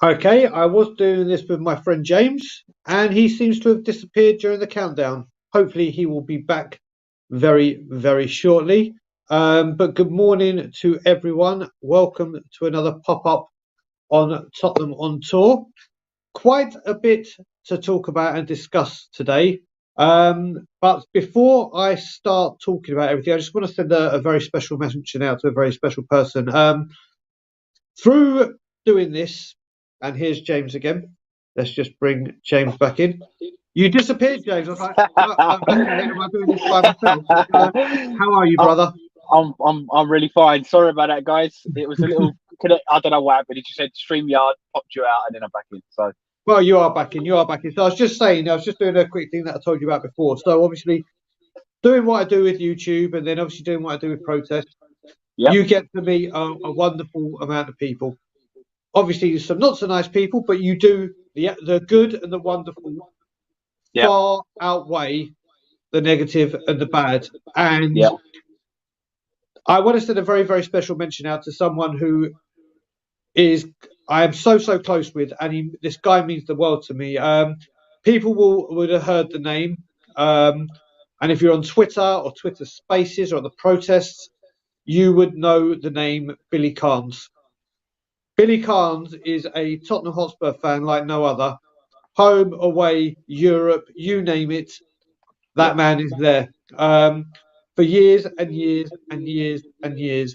Okay, I was doing this with my friend James, and he seems to have disappeared during the countdown. Hopefully, he will be back very, very shortly. But good morning to everyone. Welcome to another pop up on Tottenham on Tour. Quite a bit to talk about and discuss today. But before I start talking about everything, I just want to send a very special message out to a very special person. Through doing this, and here's James again. Let's just bring James back in. You disappeared, James. I was like, okay, am I doing this by myself? How are you, I'm, brother? I'm really fine. Sorry about that, guys. It was a little. I don't know what happened. It just said StreamYard popped you out, and then I'm back in. So Well, you are back in. You are back in. So I was just saying, I was just doing a quick thing that I told you about before. So obviously, doing what I do with YouTube, and then obviously doing what I do with protest, yep, you get to meet a wonderful amount of people. Obviously, some not so nice people, but you do the good and the wonderful yep, far outweigh the negative and the bad. And yep, I want to send a very, very special mention out to someone who is I am so close with, and this guy means the world to me. People would have heard the name, and if you're on Twitter or Twitter Spaces or the protests, you would know the name Billy Carnes. Billy Carnes is a Tottenham Hotspur fan like no other. Home, away, Europe, you name it, that yep. man is there. For years and years and years and years.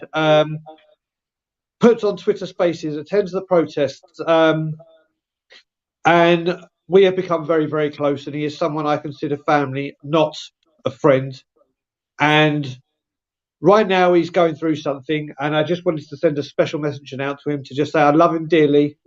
Puts on Twitter Spaces, attends the protests, and we have become very, very close. And he is someone I consider family, not a friend. And right now he's going through something, and I just wanted to send a special message out to him to just say I love him dearly,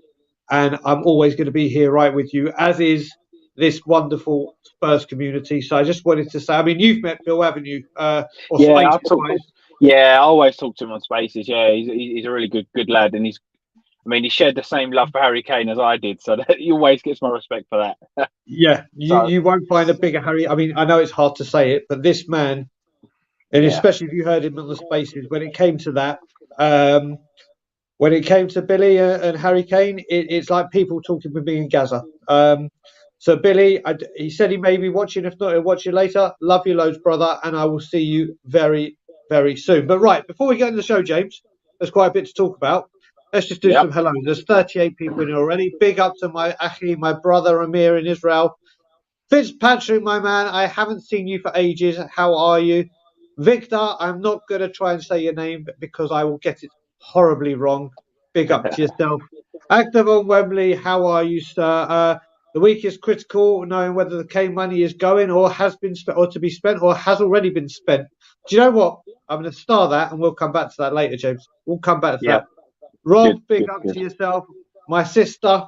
and I'm always going to be here right with you, as is this wonderful Spurs community. So I just wanted to say, I mean, you've met Bill, haven't you? Or Yeah, Spaces I talk. wise. Yeah, I always talk to him on Spaces. Yeah, he's a really good lad, and he's. I mean, he shared the same love for Harry Kane as I did, so that, he always gets my respect for that. Yeah, So you won't find a bigger Harry. I mean, I know it's hard to say it, but this man, and yeah, especially if you heard him on the Spaces, when it came to that, um, when it came to Billy and Harry Kane, it's like people talking with me in Gaza. So Billy, he said he may be watching. If not, he'll watch you later. Love you loads, brother, and I will see you very, very soon. But right, before we get into the show, James, there's quite a bit to talk about. Let's just do yep. some hellos. There's 38 people in here already. Big up to my Achi, my brother Amir in Israel. Fitzpatrick, my man, I haven't seen you for ages. How are you? Victor, I'm not going to try and say your name because I will get it horribly wrong. Big up to yourself. Active on Wembley, how are you, sir? The week is critical, knowing whether the K money is going or has been spent or to be spent or has already been spent. Do you know what? I'm going to star that and we'll come back to that later, James. We'll come back to that. Yep. Rob, Good, big good, up good. to yourself. My sister,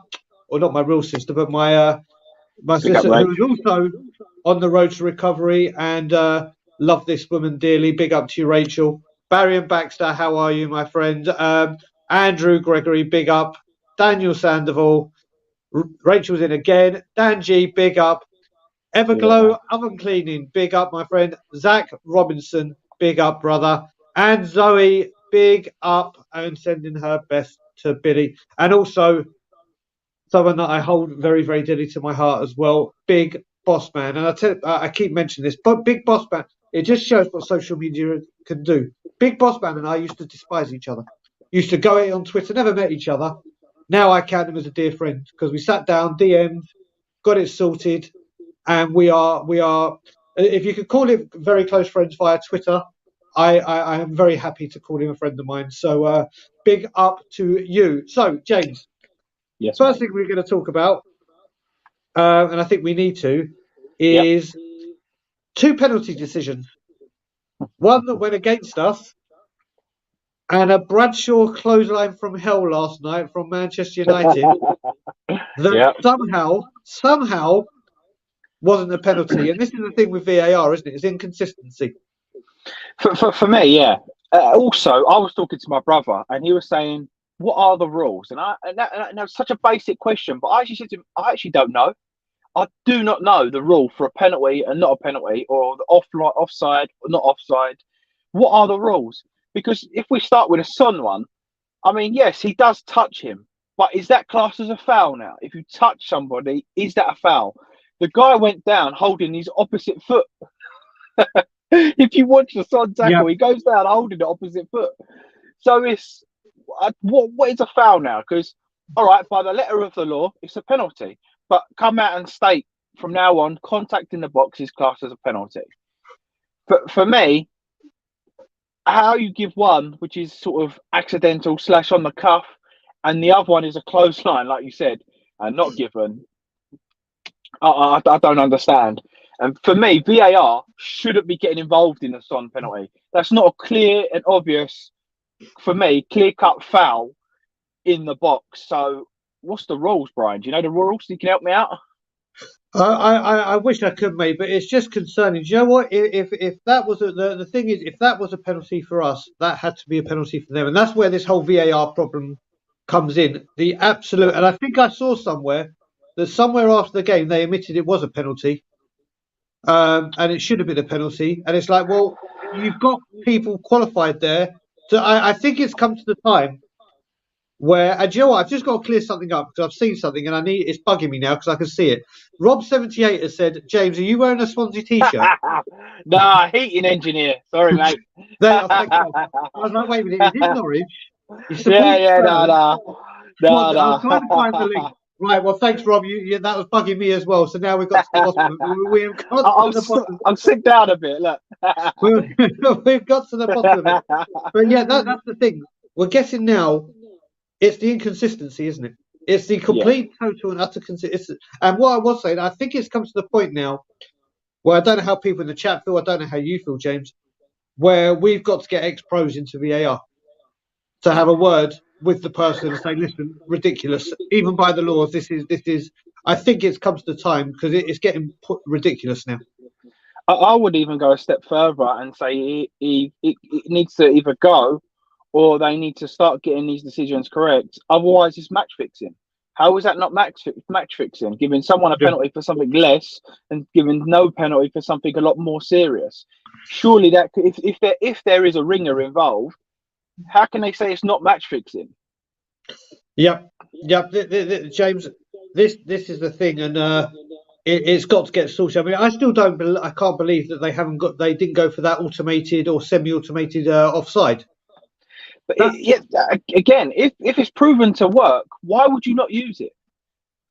or not my real sister, but my Big up, sister, who Rach. is also on the road to recovery and love this woman dearly. Big up to you, Rachel. Barry and Baxter, how are you, my friend? Andrew Gregory, big up. Daniel Sandoval, Rachel's in again. Dan G, big up. Yeah. Everglow Oven Cleaning, big up, my friend. Zach Robinson, big up, brother. And Zoe, big up, and sending her best to Billy. And also, someone that I hold very, very dearly to my heart as well. Big Boss Man, and I keep mentioning this, but Big Boss Man. It just shows what social media can do. Big Boss Man and I used to despise each other. Used to go at it on Twitter, never met each other. Now I count him as a dear friend because we sat down, DM'd, got it sorted, and we are. If you could call it very close friends via Twitter, I am very happy to call him a friend of mine. So big up to you. So James, Yes, first mate. thing we're going to talk about, and I think we need to, Yep. is two penalty decisions. One that went against us, and a Bradshaw clothesline from hell last night from Manchester United that Yep. somehow wasn't a penalty. And this is the thing with VAR, isn't it? It's inconsistency. For me, yeah. Also, I was talking to my brother, and he was saying, "What are the rules?" And that was such a basic question, but I actually said to him, "I actually don't know. I do not know the rule for a penalty and not a penalty, or the offside or not offside. What are the rules? Because if we start with a Son one, I mean, yes, he does touch him, But is that classed as a foul now? If you touch somebody, is that a foul? The guy went down holding his opposite foot. If you watch the son Yeah. tackle, he goes down holding the opposite foot. So it's what is a foul now? Because all right, by the letter of the law, it's a penalty. But come out and state from now on, contact in the box is classed as a penalty. But for me, how you give one, which is sort of accidental / on the cuff, and the other one is a clothesline, like you said, and not given. I don't understand. And for me, VAR shouldn't be getting involved in the Son penalty. That's not a clear and obvious, for me, clear-cut foul in the box. So what's the rules, Brian? Do you know the rules? You can help me out? I wish I could, mate, but it's just concerning. Do you know what? If that was the thing is, if that was a penalty for us, that had to be a penalty for them, and that's where this whole VAR problem comes in. The absolute, and I think I saw somewhere that somewhere after the game they admitted it was a penalty, and it should have been a penalty, and it's like, well, you've got people qualified there, so I think it's come to the time where, and you know what, I've just got to clear something up because I've seen something and it's bugging me now because I can see it. Rob78 has said, James, are you wearing a Swansea t-shirt? Nah, heating engineer. Sorry, mate. Thank God. I was like, wait a minute, is it Norwich? He Yeah, supports yeah, Spurs. no, I was trying to find the link. no. Right, well, thanks, Rob. That was bugging me as well. So now we've got to the bottom. We have got to the bottom. I'll sit down a bit. Look. We've got to the bottom of it. But yeah, that's the thing. We're guessing now. It's the inconsistency, isn't it? It's the Yeah. complete, total, and utter consistency. And what I was saying, I think it's come to the point now where I don't know how people in the chat feel. I don't know how you feel, James. Where we've got to get ex-pros into VAR to have a word with the person and say, "Listen, ridiculous. Even by the laws, this is." I think it's come to the time because it's getting ridiculous now. I would even go a step further and say it needs to either go or they need to start getting these decisions correct. Otherwise, it's match fixing. How is that not match fixing? Giving someone a penalty for something less and giving no penalty for something a lot more serious. Surely that if there is a ringer involved, how can they say it's not match fixing? Yep. James, this is the thing, and it's got to get sorted. I mean, I still don't. I can't believe that they didn't go for that automated or semi-automated offside. But again, if it's proven to work, why would you not use it?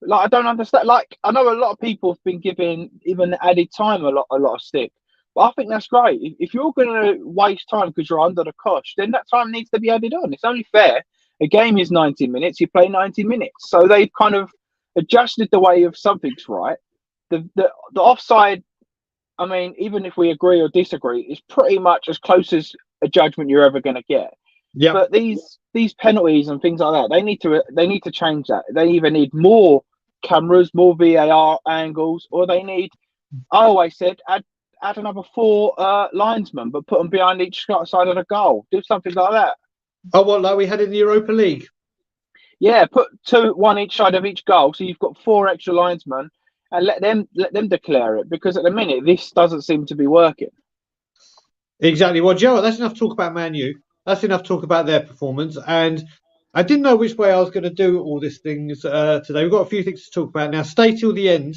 Like I don't understand. Like I know a lot of people have been giving even added time a lot of stick, but I think that's great. If you're going to waste time because you're under the cosh, then that time needs to be added on. It's only fair. A game is 90 minutes. You play 90 minutes, so they've kind of adjusted the way of something's right. The offside. I mean, even if we agree or disagree, is pretty much as close as a judgment you're ever going to get. Yeah. But these penalties and things like that, they need to change that. They either need more cameras, more VAR angles, or they need. I always said add another 4 linesmen, but put them behind each side of the goal. Do something like that. Oh, what like we had in the Europa League? Yeah, put 2, 1 each side of each goal, so you've got 4 extra linesmen, and let them declare it. Because at the minute, this doesn't seem to be working. Exactly. Well, Joe, that's enough talk about Man U. That's enough talk about their performance. And I didn't know which way I was going to do all these things today. We've got a few things to talk about. Now, stay till the end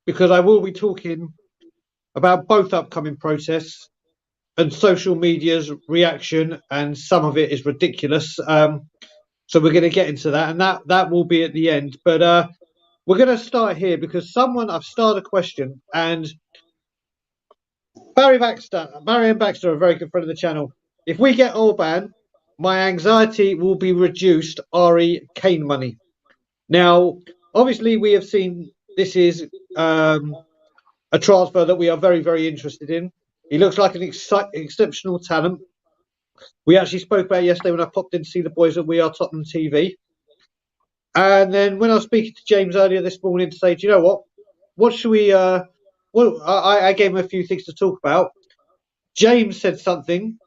because I will be talking about both upcoming protests and social media's reaction, and some of it is ridiculous. So we're going to get into that, and that will be at the end. But we're going to start here because I've started a question, and Barry and Baxter are a very good friend of the channel. If we get Orban, my anxiety will be reduced. Ari Kane money. Now, obviously, we have seen this is a transfer that we are very, very interested in. He looks like an exceptional talent. We actually spoke about it yesterday when I popped in to see the boys at We Are Tottenham TV. And then when I was speaking to James earlier this morning to say, do you know what? What should we? Well, I gave him a few things to talk about. James said something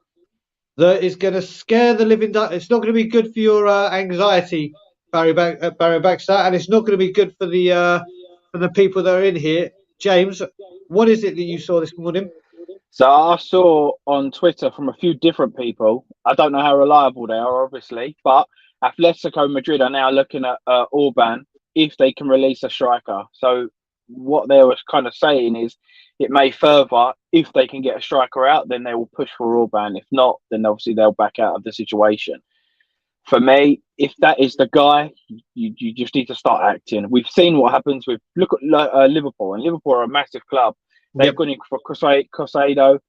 that is going to scare the living. It's not going to be good for your anxiety, Barry Baxter, and it's not going to be good for the people that are in here. James, what is it that you saw this morning? So I saw on Twitter from a few different people. I don't know how reliable they are, obviously, but Atletico Madrid are now looking at Orban if they can release a striker. So what they were kind of saying is it may further if they can get a striker out, then they will push for Orban. If not, then obviously they'll back out of the situation. For me, if that is the guy, you just need to start acting. We've seen what happens with look at Liverpool, and Liverpool are a massive club. They've Yep. gone in for Cosado,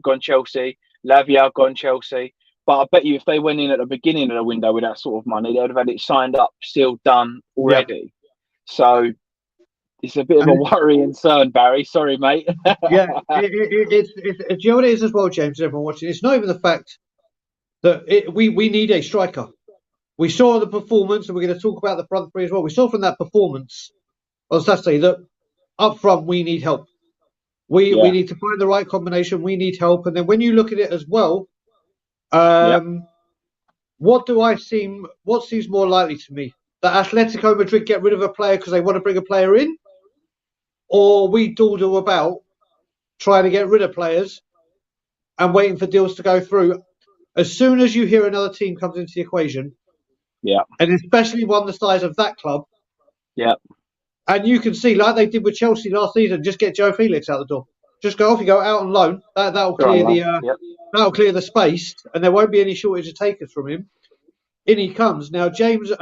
gone Chelsea, Lavia gone Chelsea. But I bet you if they went in at the beginning of the window with that sort of money, they would have had it signed up, sealed, done Yep. already. So it's a bit of a And worry and concern, Barry. Sorry, mate. yeah, do you know what it is as well, James? Everyone watching. It's not even the fact that we need a striker. We saw the performance, and we're going to talk about the front three as well. We saw from that performance on Saturday that up front we need help. We Yeah, need to find the right combination. We need help, and then when you look at it as well, yeah, um, what do I seem? What seems more likely to me? That Atletico Madrid get rid of a player because they want to bring a player in, or we dawdle about trying to get rid of players and waiting for deals to go through. As soon as you hear another team comes into the equation, yeah, and especially one the size of that club, yeah. and you can see like they did with Chelsea last season, just get Joe Felix out the door. Just go off. You go out on loan. That'll Go on, clear love. the Yep. space, and there won't be any shortage of takers from him. In he comes now, James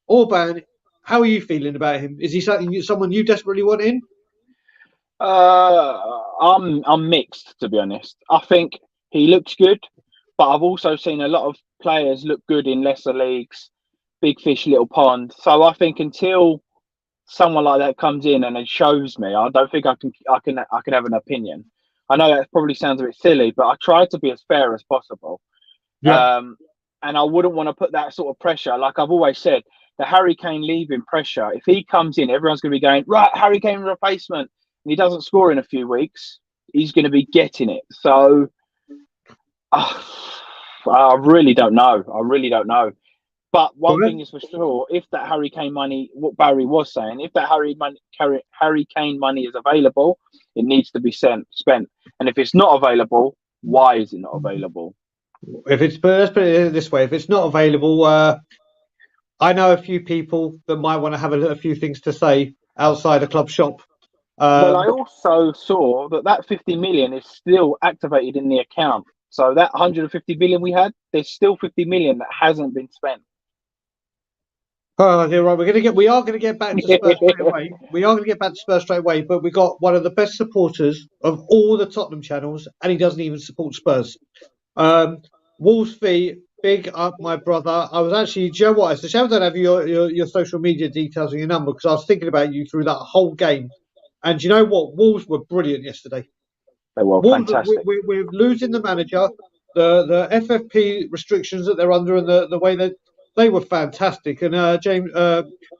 Orban. How are you feeling about him? Is he someone you desperately want in? I'm mixed to be honest. I think he looks good, but I've also seen a lot of players look good in lesser leagues, big fish, little pond. So I think until someone like that comes in and it shows me, I don't think I can have an opinion. I know that probably sounds a bit silly, but I try to be as fair as possible. Yeah. Um, and I wouldn't want to put that sort of pressure. Like I've always said, the Harry Kane leaving pressure. If he comes in, everyone's going to be going right. Harry Kane replacement, and he doesn't score in a few weeks. He's going to be getting it. So I really don't know. I really don't know. But Well, one thing is for sure: if that Harry Kane money, what Barry was saying, if that Harry Kane money is available, it needs to be spent. And if it's not available, why is it not available? if it's let's put it this way, if it's not available, I know a few people that might want to have a few things to say outside a club shop. Well, I Um, also saw that 50 million is still activated in the account. So that 150 million we had, there's still 50 million that hasn't been spent. oh, right, we are gonna get back to Spurs straight away. We are gonna get back to Spurs straight away, but we got one of the best supporters of all the Tottenham channels, and he doesn't even support Spurs. Um, Wolves fee, big up, my brother. I was actually, do you know what? It's a shame I don't have your social media details and your number because I was thinking about you through that whole game. And do you know what? Wolves were brilliant yesterday. They were Wolves, fantastic. we're losing the manager, the FFP restrictions that they're under, and the way that they were fantastic. And James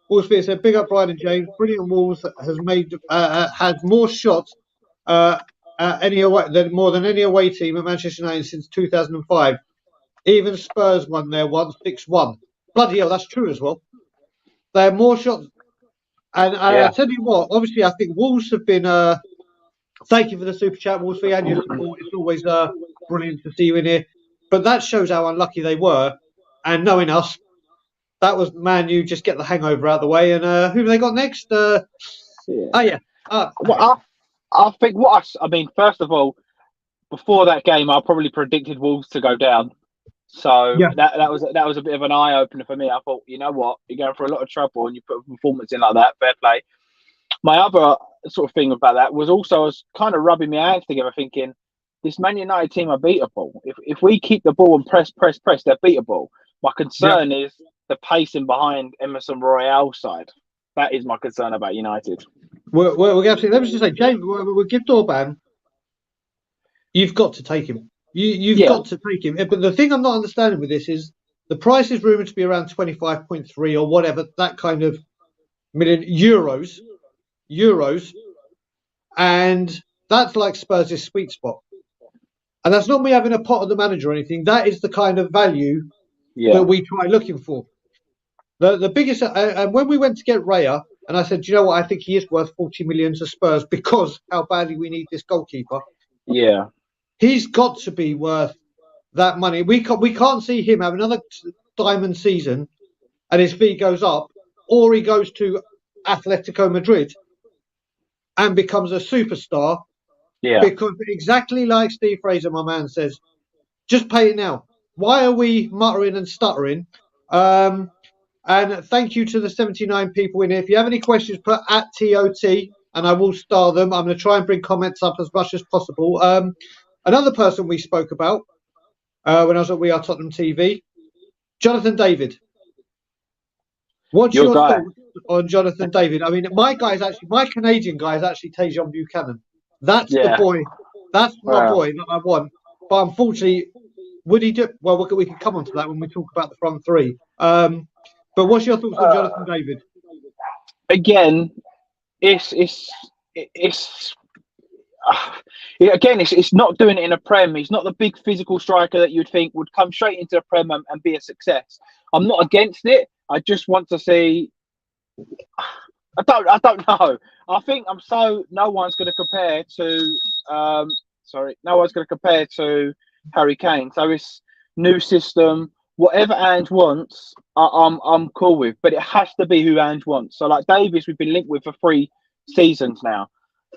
Wolves said, "Big up, Brian and James. Brilliant Wolves has made had more shots any away than more than any away team at Manchester United since 2005. Even Spurs won there once 6-1. Bloody hell, that's true as well. They had more shots." And I Yeah. tell you what, obviously, I think Wolves have been. Thank you for the super chat, Wolfie, and your support. It's always brilliant to see you in here. But that shows how unlucky they were. And knowing us, that was Man U just get the hangover out of the way. And who have they got next? Oh, Yeah. yeah. Uh, Well, I think I mean, first of all, before that game, I probably predicted Wolves to go down. So yeah. that was a bit of an eye opener for me. I thought, you know what, you're going for a lot of trouble, and you put a performance in like that. Fair play. My other sort of thing about that was also I was kind of rubbing my hands together, thinking this Man United team are beatable. If we keep the ball and press, they're beatable. My Yeah. concern is the pacing behind Emerson Royale's side. That is my concern about United. We're going to let me just say, James, we'll give Dorban. You've got to take him. You've Yeah, got to take him. But the thing I'm not understanding with this is the price is rumored to be around 25.3 or whatever, that kind of million euros. Euros. And that's like Spurs' sweet spot. And that's not me having a pot on the manager or anything. That is the kind of value that yeah, we try looking for. The biggest, and when we went to get Raya, and I said, do you know what? I think he is worth 40 million to Spurs because how badly we need this goalkeeper. yeah, He's got to be worth that money. We can't see him have another. diamond season and his fee goes up, or he goes to Atletico Madrid and becomes a superstar. Yeah. Because exactly like Steve Fraser, my man, says, just pay it now. Why are we muttering and stuttering? And thank you to the 79 people in here. If you have any questions, put at TOT and I will star them. I'm going to try and bring comments up as much as possible. Another person we spoke about when I was at We Are Tottenham TV, Jonathan David. What's Your your guy. thoughts on Jonathan David? I mean, my Canadian guy is actually Tajon Buchanan. That's the Yeah. boy. That's my Wow. boy that I want. But unfortunately, would he do? Well, we can come on to that when we talk about the front three. But what's your thoughts on Jonathan David? Again, it's again, it's not doing it in a Prem. He's not the big physical striker that you'd think would come straight into the Prem and be a success. I'm not against it. I just want to see. I don't know. I think no one's going to compare to. No one's going to compare to Harry Kane. So it's new system. Whatever Ange wants, I'm cool with. But it has to be who Ange wants. So like Davis, we've been linked with for 3 seasons now.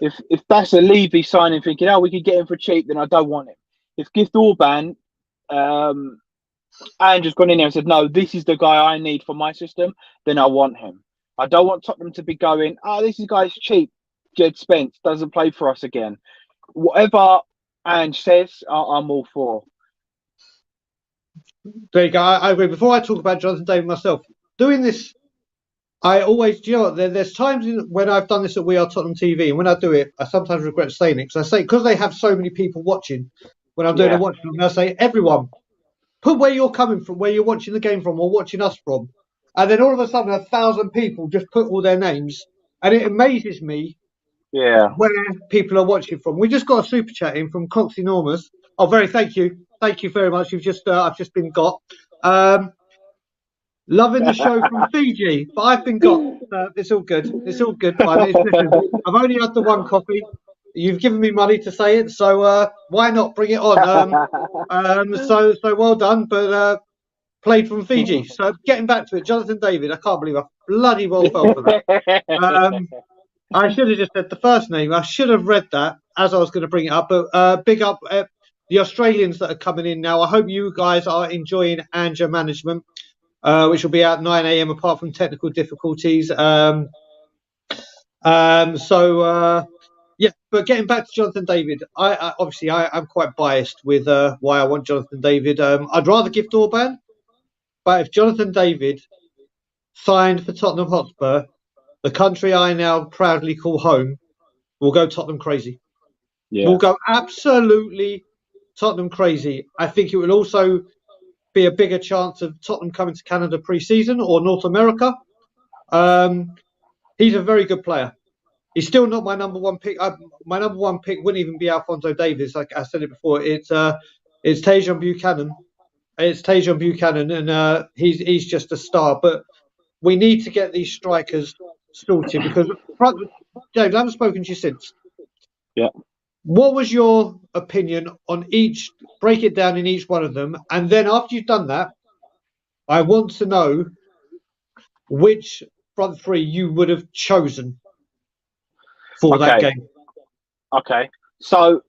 If that's a Levy signing, thinking, we could get him for cheap, then I don't want him. If Gift Orban, Ange has gone in there and said, no, this is the guy I need for my system, then I want him. I don't want Tottenham to be going, this guy's cheap. Jed Spence doesn't play for us again. Whatever Ange says, I'm all for. There you go. I agree. Before I talk about Jonathan David myself, doing this, I always, there's times when I've done this at We Are Tottenham TV, and when I do it, I sometimes regret saying it, because they have so many people watching, when I'm doing a watch, and I say, everyone, put where you're coming from, where you're watching the game from, or watching us from. And then all of a sudden, 1,000 people just put all their names, and it amazes me where people are watching from. We just got a super chat in from Cox Enormous. Oh, thank you very much. I've just been got. Loving the show from Fiji, but I've been got. It's all good. It's all good. Fine. Listen, I've only had the one coffee. You've given me money to say it, so why not bring it on? So well done. But played from Fiji. So getting back to it, Jonathan David. I can't believe I bloody well fell for that. I should have just said the first name. I should have read that as I was going to bring it up. But big up the Australians that are coming in now. I hope you guys are enjoying Anger Management, which will be out 9 a.m. apart from technical difficulties. But getting back to Jonathan David, I'm quite biased with why I want Jonathan David. I'd rather give Orban, but if Jonathan David signed for Tottenham Hotspur, the country I now proudly call home, will go Tottenham crazy. Yeah. We'll go absolutely Tottenham crazy. I think it will also be a bigger chance of Tottenham coming to Canada pre-season or North America. He's a very good player. He's still not my number one pick. My number one pick wouldn't even be Alphonso Davies. Like I said it before, it's Tajon Buchanan. It's Tajon Buchanan, and he's just a star. But we need to get these strikers sorted because, James, I haven't spoken to you since. Yeah. What was your opinion on each? Break it down in each one of them, and then after you've done that, I want to know which front three you would have chosen for that game. Okay. So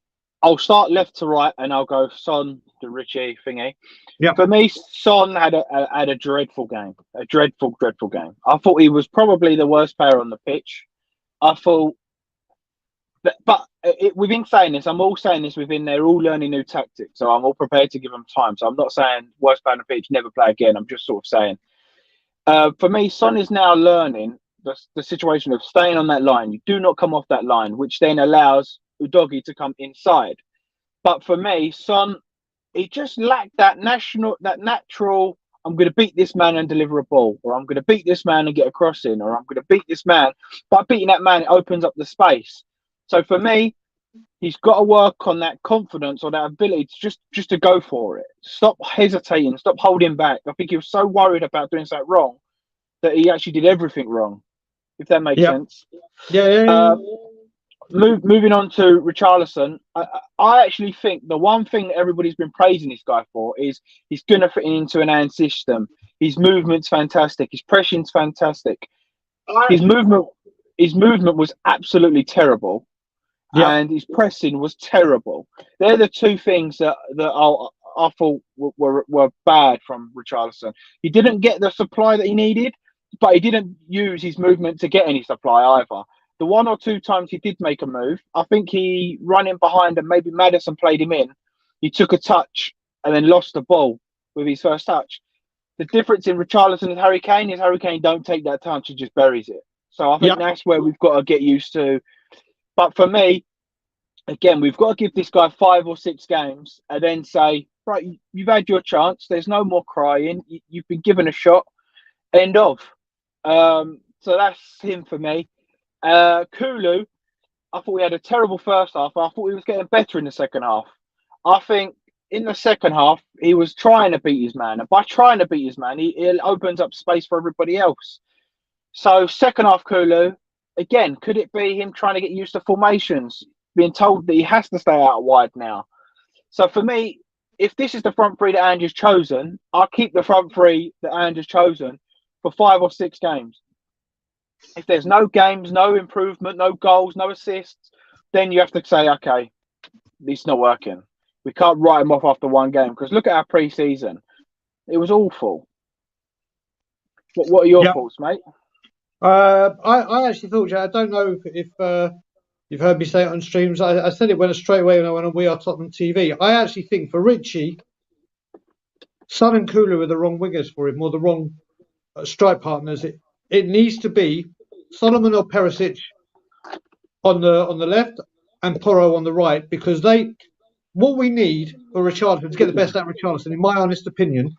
I'll start left to right, and I'll go Son, the Richie thingy. Yeah. For me, Son had a dreadful game. A dreadful game. I thought he was probably the worst player on the pitch. I thought, within saying this, I'm all saying this within they're all learning new tactics, so I'm all prepared to give them time. So I'm not saying worst player on the pitch, never play again. I'm just sort of saying, for me, Son is now learning the situation of staying on that line. You do not come off that line, which then allows Udogie to come inside. But for me, Son, he just lacked that natural, I'm going to beat this man and deliver a ball, or I'm going to beat this man and get a cross in, or I'm going to beat this man. By beating that man, it opens up the space. So for me, he's got to work on that confidence or that ability to just to go for it. Stop hesitating, stop holding back. I think he was so worried about doing something wrong that he actually did everything wrong, if that makes sense. Yeah. Moving on to Richarlison, I actually think the one thing that everybody's been praising this guy for is he's going to fit into an AND system. His movement's fantastic. His pressing's fantastic. I His movement, his movement was absolutely terrible, yeah, and his pressing was terrible. They're the two things I thought were bad from Richarlison. He didn't get the supply that he needed, but he didn't use his movement to get any supply either. The one or two times he did make a move, I think he ran in behind and maybe Maddison played him in. He took a touch and then lost the ball with his first touch. The difference in Richarlison and Harry Kane is Harry Kane don't take that touch, he just buries it. So I yeah, think that's where we've got to get used to. But for me, again, we've got to give this guy 5 or 6 games and then say, right, you've had your chance. There's no more crying. You've been given a shot. End of. So that's him for me. Kulu, I thought we had a terrible first half. I thought he was getting better in the second half. I think in the second half, he was trying to beat his man. And by trying to beat his man, he opens up space for everybody else. So second half, Kulu, again, could it be him trying to get used to formations, being told that he has to stay out wide now? So for me, if this is the front three that Andrew's chosen, I'll keep the front three that Andrew's chosen for 5 or 6 games. If there's no games, no improvement, no goals, no assists, then you have to say, okay, it's not working. We can't write him off after one game because look at our pre-season. It was awful. What are your yeah. thoughts, mate? I actually thought, I don't know if you've heard me say it on streams. I said it when straight away when I went on We Are Tottenham TV. I actually think for Richie, Son and Kulu are the wrong wingers for him, or the wrong strike partners. It needs to be Solomon or Perisic on the left and Porro on the right, because what we need for Richarlison to get the best out of Richarlison, in my honest opinion,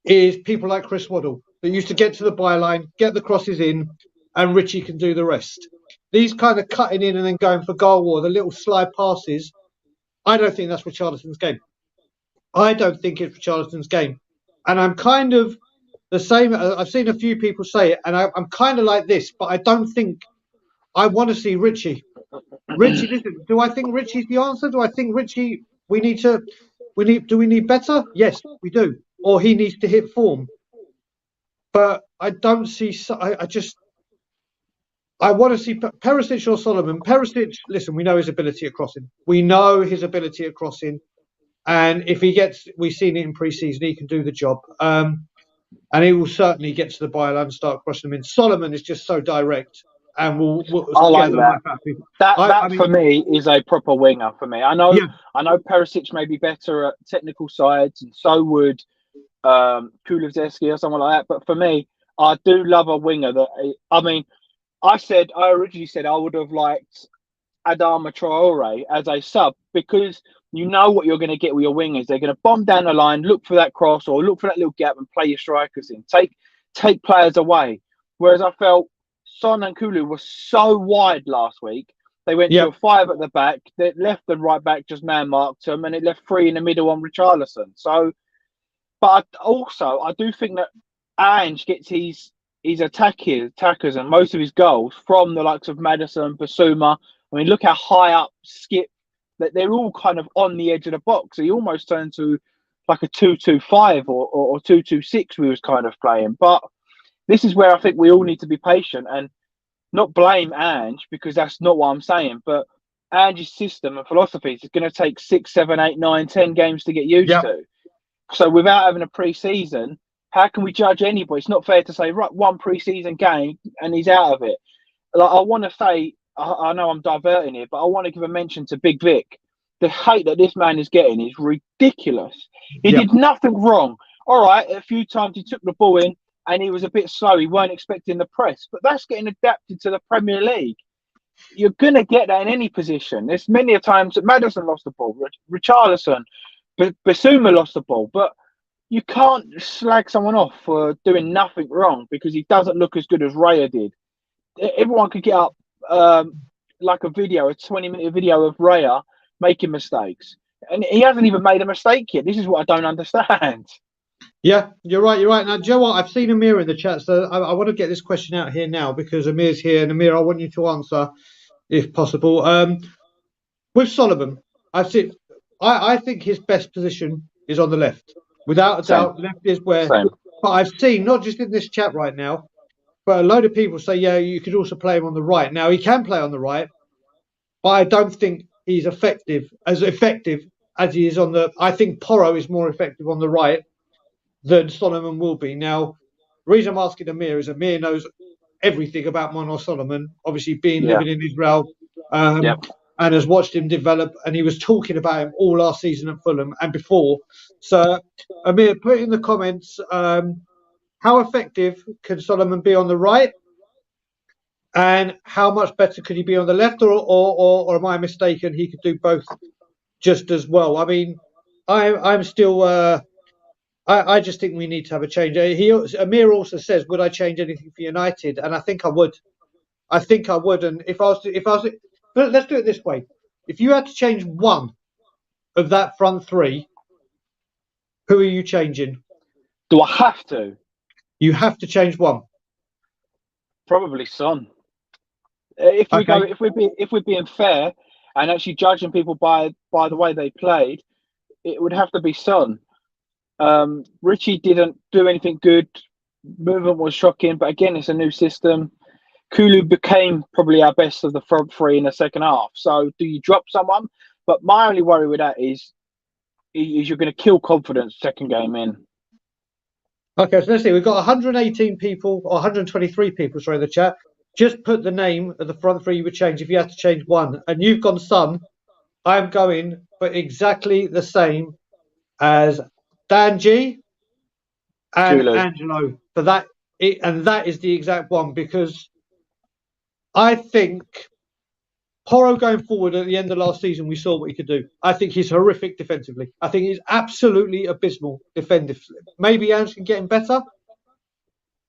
is people like Chris Waddle that used to get to the byline, get the crosses in, and Richie can do the rest. These kind of cutting in and then going for goal or the little slide passes, I don't think that's Richarlison's game. I don't think it's Richarlison's game. And I'm kind of the same. I've seen a few people say it, and I'm kind of like this, but I don't think I want to see Richie. Richie, listen, do I think Richie's the answer? Do I think Richie, do we need better? Yes, we do. Or he needs to hit form. But I don't see, I want to see Perisic or Solomon. Perisic, listen, we know his ability at crossing. We know his ability at crossing. And if we've seen it in pre-season, he can do the job. And he will certainly get to the byline and start crossing them in. Solomon is just so direct and will I scare like the that. life out of people. That for me is a proper winger for me. I know Yeah, Perisic may be better at technical sides, and so would Kulusevski or someone like that. But for me, I do love a winger that. I mean, I originally said I would have liked Adama Traore as a sub because you know what you're going to get with your wingers. They're going to bomb down the line, look for that cross or look for that little gap and play your strikers in. Take players away. Whereas I felt Son and Kulu were so wide last week. They went yeah, to a 5 at the back. They left the right back just man marked them, and it left 3 in the middle on Richarlison. So, but I do think that Ange gets his attackers and most of his goals from the likes of Maddison, Basuma. I mean, look how high up Skip. That they're all kind of on the edge of the box. So he almost turned to like a 2-2-5 or 2-2-6 we was kind of playing. But this is where I think we all need to be patient and not blame Ange because that's not what I'm saying. But Ange's system and philosophy is going to take 6, 7, 8, 9, 10 games to get used yeah, to. So without having a pre-season, how can we judge anybody? It's not fair to say, right, one pre-season game and he's out of it. Like I want to say, I know I'm diverting here, but I want to give a mention to Big Vic. The hate that this man is getting is ridiculous. He yeah, did nothing wrong. All right, a few times he took the ball in and he was a bit slow. He weren't expecting the press, but that's getting adapted to the Premier League. You're going to get that in any position. There's many a times that Maddison lost the ball, Richarlison, Basuma lost the ball, but you can't slag someone off for doing nothing wrong because he doesn't look as good as Raya did. Everyone could get up like a 20-minute video of Raya making mistakes. And he hasn't even made a mistake yet. This is what I don't understand. yeah. You're right. You're right. Now, Joe, I've seen Amir in the chat, so I want to get this question out here now because Amir's here, and Amir, I want you to answer if possible. With Solomon, I think his best position is on the left, without a Same, doubt. Left is where. same. But I've seen not just in this chat right now, but a load of people say, yeah, you could also play him on the right. Now he can play on the right, but I don't think he's effective as he is on the. I think Porro is more effective on the right than Solomon will be. Now, the reason I'm asking Amir is Amir knows everything about Mono Solomon, obviously being Yeah, living in Israel, yeah. and has watched him develop. And he was talking about him all last season at Fulham and before. So, Amir, put in the comments how effective can Solomon be on the right, and how much better could he be on the left, or am I mistaken? He could do both just as well. I mean, I'm still. I just think we need to have a change. Amir also says, "Would I change anything for United?" And I think I would. I think I would. And but let's do it this way: if you had to change one of that front three, who are you changing? Do I have to? You have to change one. Probably Son. If we go, Okay. if we're being fair and actually judging people by the way they played, it would have to be Son. Richie didn't do anything good. Movement was shocking, but again, it's a new system. Kulu became probably our best of the front three in the second half. So, do you drop someone? But my only worry with that is you're going to kill confidence second game in. Okay, so let's see. We've got 118 people, or 123 people, sorry, in the chat. Just put the name of the front three you would change if you had to change one. And you've gone Son. I'm going for exactly the same as Dan G and Kulu. Angelo. For that, and that is the exact one, because I think Porro going forward at the end of last season, we saw what he could do. I think he's horrific defensively. I think he's absolutely abysmal defensively. Maybe Ange can get him better,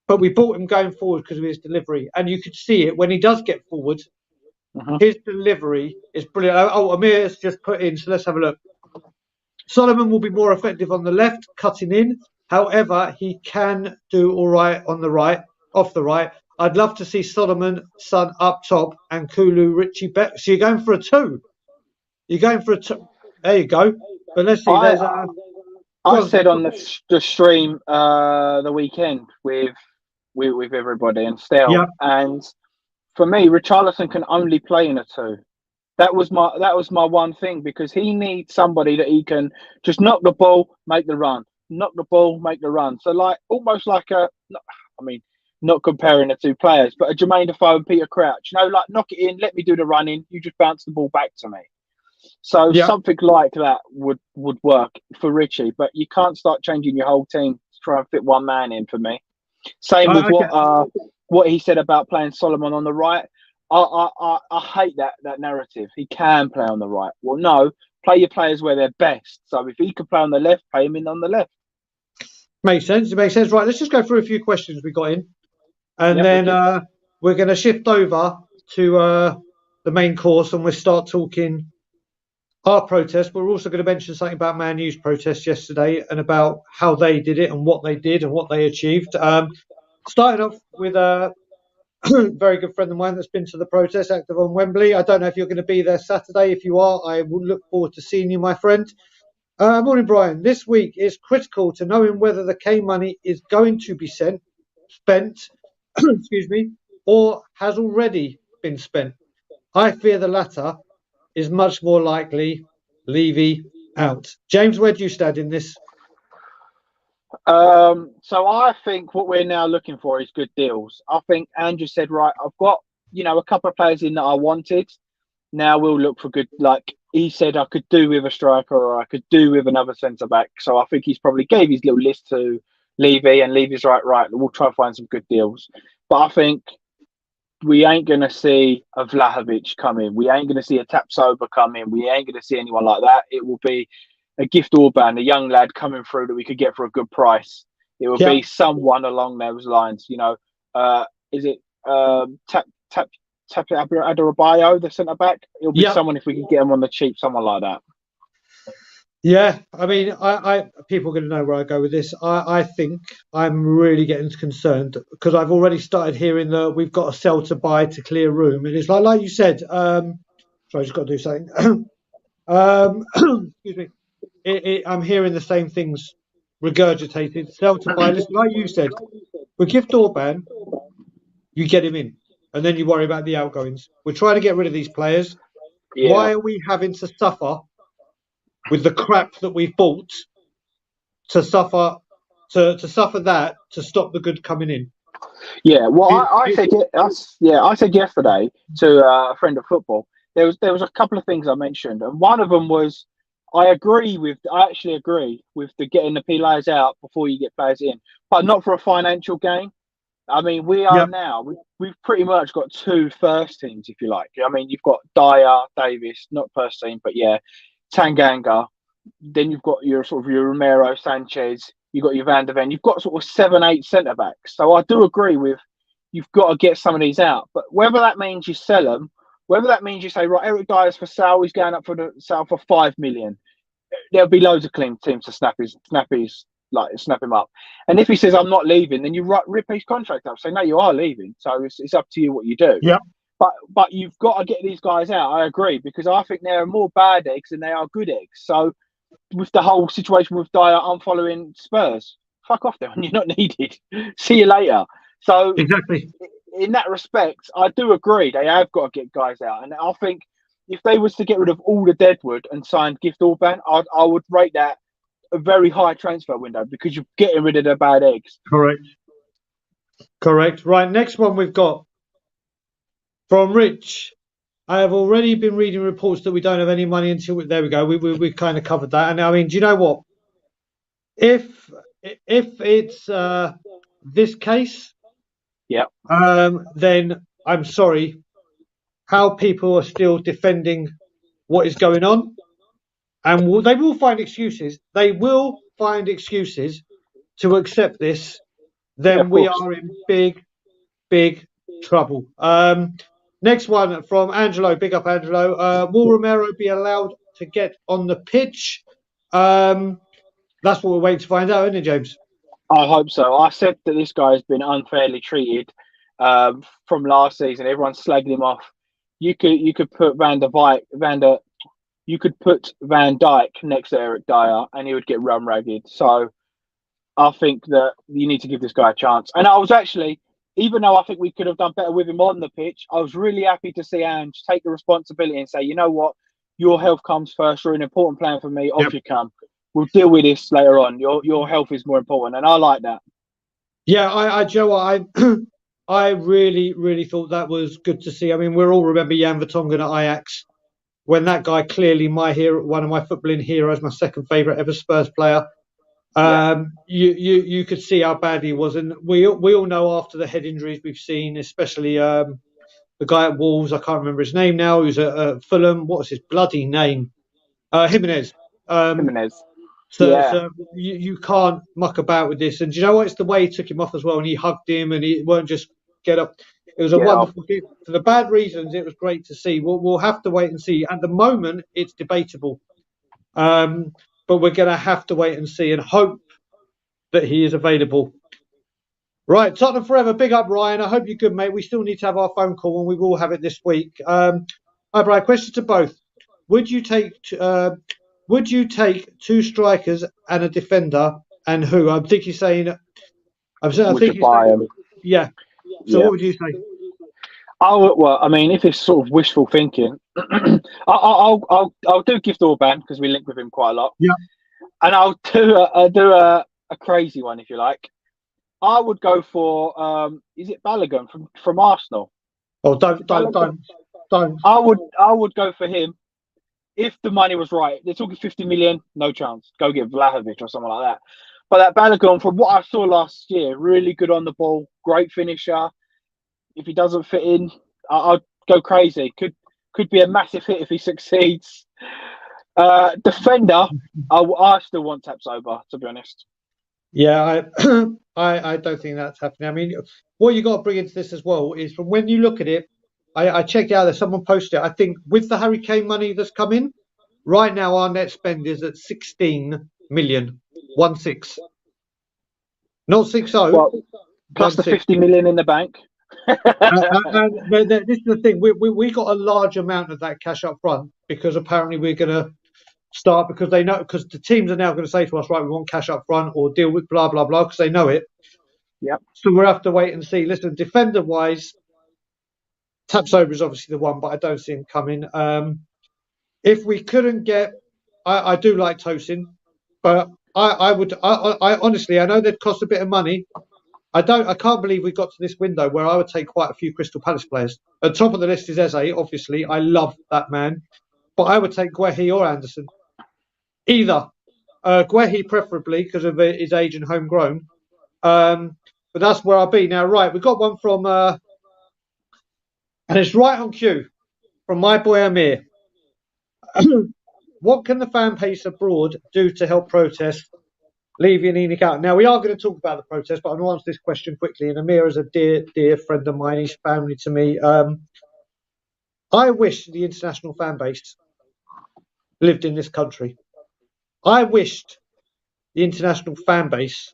but we bought him going forward because of his delivery. And you could see it when he does get forward. His delivery is brilliant. Oh, Amir has just put in, so let's have a look. Solomon will be more effective on the left, cutting in. However, he can do all right on the right, off the right. I'd love to see Solomon, Son up top, and Kulu, Richie back. So you're going for a two. You're going for a two. There you go. But let's see. There's a. I said on the stream the weekend with everybody and Stel, and for me, Richarlison can only play in a two. That was my one thing, because he needs somebody that he can just knock the ball, make the run, knock the ball, make the run. So almost like not comparing the two players, but a Jermaine Defoe and Peter Crouch. Like knock it in, let me do the running, you just bounce the ball back to me. So something like that would work for Richie, but you can't start changing your whole team to try and fit one man in for me. Same with what he said about playing Solomon on the right. I hate that narrative. He can play on the right. Well, no, play your players where they're best. So if he can play on the left, play him in on the left. Makes sense. It makes sense. Right, let's just go through a few questions we got in, and then we're going to shift over to the main course, and we'll start talking our protest. We're also going to mention something about Man Utd protest yesterday and about how they did it and what they did and what they achieved. Starting off with a very good friend of mine that's been to the protest, active on Wembley. I don't know if you're going to be there Saturday. If you are, I will look forward to seeing you, my friend. Morning, Brian. This week is critical to knowing whether the K money is going to be spent, excuse me, or has already been spent. I fear the latter is much more likely. Levy out. James, where do you stand in this? So I think what we're now looking for is good deals. I think Andrew said, right, I've got, a couple of players in that I wanted. Now we'll look for good, like he said, I could do with a striker or I could do with another centre-back. So I think he's probably gave his little list to Levy, and Levy's right, we'll try and find some good deals. But I think we ain't going to see a Vlahovic come in. We ain't going to see a Tapsoba come in. We ain't going to see anyone like that. It will be a Gift Orban, a young lad coming through that we could get for a good price. It will be someone along those lines. Is it Adarabayo, the centre back? It'll be someone, if we can get him on the cheap, someone like that. Yeah, I mean, I people are going to know where I go with this. I think I'm really getting concerned because I've already started hearing that we've got to sell to buy to clear room, and it's like you said. Sorry, I just got to do something. Excuse me. I'm hearing the same things regurgitated. Sell to buy. Listen, like you said, with Gift Orban, you get him in, and then you worry about the outgoings. We're trying to get rid of these players. Yeah. Why are we having to suffer with the crap that we bought to suffer to suffer that to stop the good coming in? Yeah, well, It, I it, said I said yesterday to a friend of football. There was a couple of things I mentioned, and one of them was I actually agree with the getting the players out before you get players in, but not for a financial gain. I mean, we are yeah, now we've pretty much got two first teams, if you like. I mean, you've got Dyer, Davis, not first team, but yeah, Tanganga. Then you've got your sort of your Romero, Sanchez. You've got your Van der Ven. You've got sort of 7, 8 centre backs. So I do agree with you've got to get some of these out. But whether that means you sell them, whether that means you say right, Eric Dyer's for sale, he's going up for the sale for 5 million. There'll be loads of clean teams to snap him up. And if he says I'm not leaving, then you rip his contract up. Say no, you are leaving. So it's up to you what you do. yeah. But you've got to get these guys out. I agree because I think there are more bad eggs than they are good eggs. So with the whole situation with Dyer unfollowing Spurs. Fuck off then, you're not needed. See you later. So Exactly. in that respect, I do agree they have got to get guys out. And I think if they was to get rid of all the deadwood and sign Gift Orban, I would rate that a very high transfer window because you're getting rid of the bad eggs. Correct. Correct. Right. Next one we've got from Rich. I have already been reading reports that we don't have any money until there we go. We kind of covered that. And I mean, do you know what? If it's this case, Yeah. then I'm sorry how people are still defending what is going on, and they will find excuses. They will find excuses to accept this. Yeah, Then of we course. are in big trouble. Next one from Angelo. Big up, Angelo. Will Romero be allowed to get on the pitch? That's what we're waiting to find out, isn't it, James? I hope so. I said that this guy has been unfairly treated from last season. Everyone's slagging him off. You could put you could put Van Dijk next to Eric Dyer and he would get run ragged. So I think that you need to give this guy a chance. And I was actually, even though I think we could have done better with him on the pitch, I was really happy to see Ange take the responsibility and say, you know what, your health comes first. You're an important player for me. Yep. Off you come. We'll deal with this later on. Your health is more important, and I like that. Yeah, Joe, I really thought that was good to see. I mean, we all remember Jan Vertonghen at Ajax when that guy clearly one of my footballing heroes, my second favourite ever Spurs player. You could see how bad he was, and we all know after the head injuries we've seen, especially the guy at Wolves, I can't remember his name now, who's at Fulham. What's his bloody name? Jimenez. Jimenez. So, Yeah, so you can't muck about with this. And do you know what? It's the way he took him off as well, and he hugged him, and he weren't just get up. It was a get off. wonderful thing. For the bad reasons, it was great to see. We'll have to wait and see. At the moment, it's debatable, but we're going to have to wait and see and hope that he is available. Right, Tottenham forever. Big up, Ryan. I hope you're good, mate. We still need to have our phone call, and we will have it this week. Hi, Brian. Question to both: Would you take would you take two strikers and a defender, and who? I think he's saying. I We think should he's buy saying. him. Yeah. So Yeah. what would you say? Well, I mean, if it's sort of wishful thinking, I'll do Gift Orban because we link with him quite a lot, Yeah. and I'll do a crazy one if you like. I would go for is it Balogun from Arsenal? Oh, Balogun. don't. I would go for him if the money was right. They're talking 50 million, no chance. Go get Vlahovic or something like that. But that Balogun, from what I saw last year, really good on the ball, great finisher. If he doesn't fit in, I'd go crazy. Could be a massive hit if he succeeds. Defender, I still want Tapsoba, to be honest. Yeah, I don't think that's happening. I mean, what you got to bring into this as well is from when you look at it. I checked out there. Someone posted it. I think with the Harry Kane money that's come in, right now our net spend is at 16 million. 1-6. Not 6-0. Well, plus the 1-6. 50 million in the bank. And this is the thing. We got a large amount of that cash up front because apparently we're going to start because they know because the teams are now going to say to us, right, we want cash up front or deal with blah blah blah because they know it. Yep. So we'll have to wait and see. Listen, defender wise, Tapsoba is obviously the one, but I don't see him coming. If we couldn't get, I do like Tosin, but I would, I honestly, I know they'd cost a bit of money. I can't believe we got to this window where I would take quite a few Crystal Palace players. At the top of the list is Eze, obviously. I love that man, but I would take Guehi or Anderson, either. Guehi preferably because of his age and homegrown. But that's where I'll be now. Right, we've got one from, and it's right on cue from my boy Amir. What can the fan base abroad do to help protest leaving ENIC out? Now, we are going to talk about the protest, but I'm going to answer this question quickly. And Amir is a dear, dear friend of mine. He's family to me. I wish the international fan base lived in this country. I wished the international fan base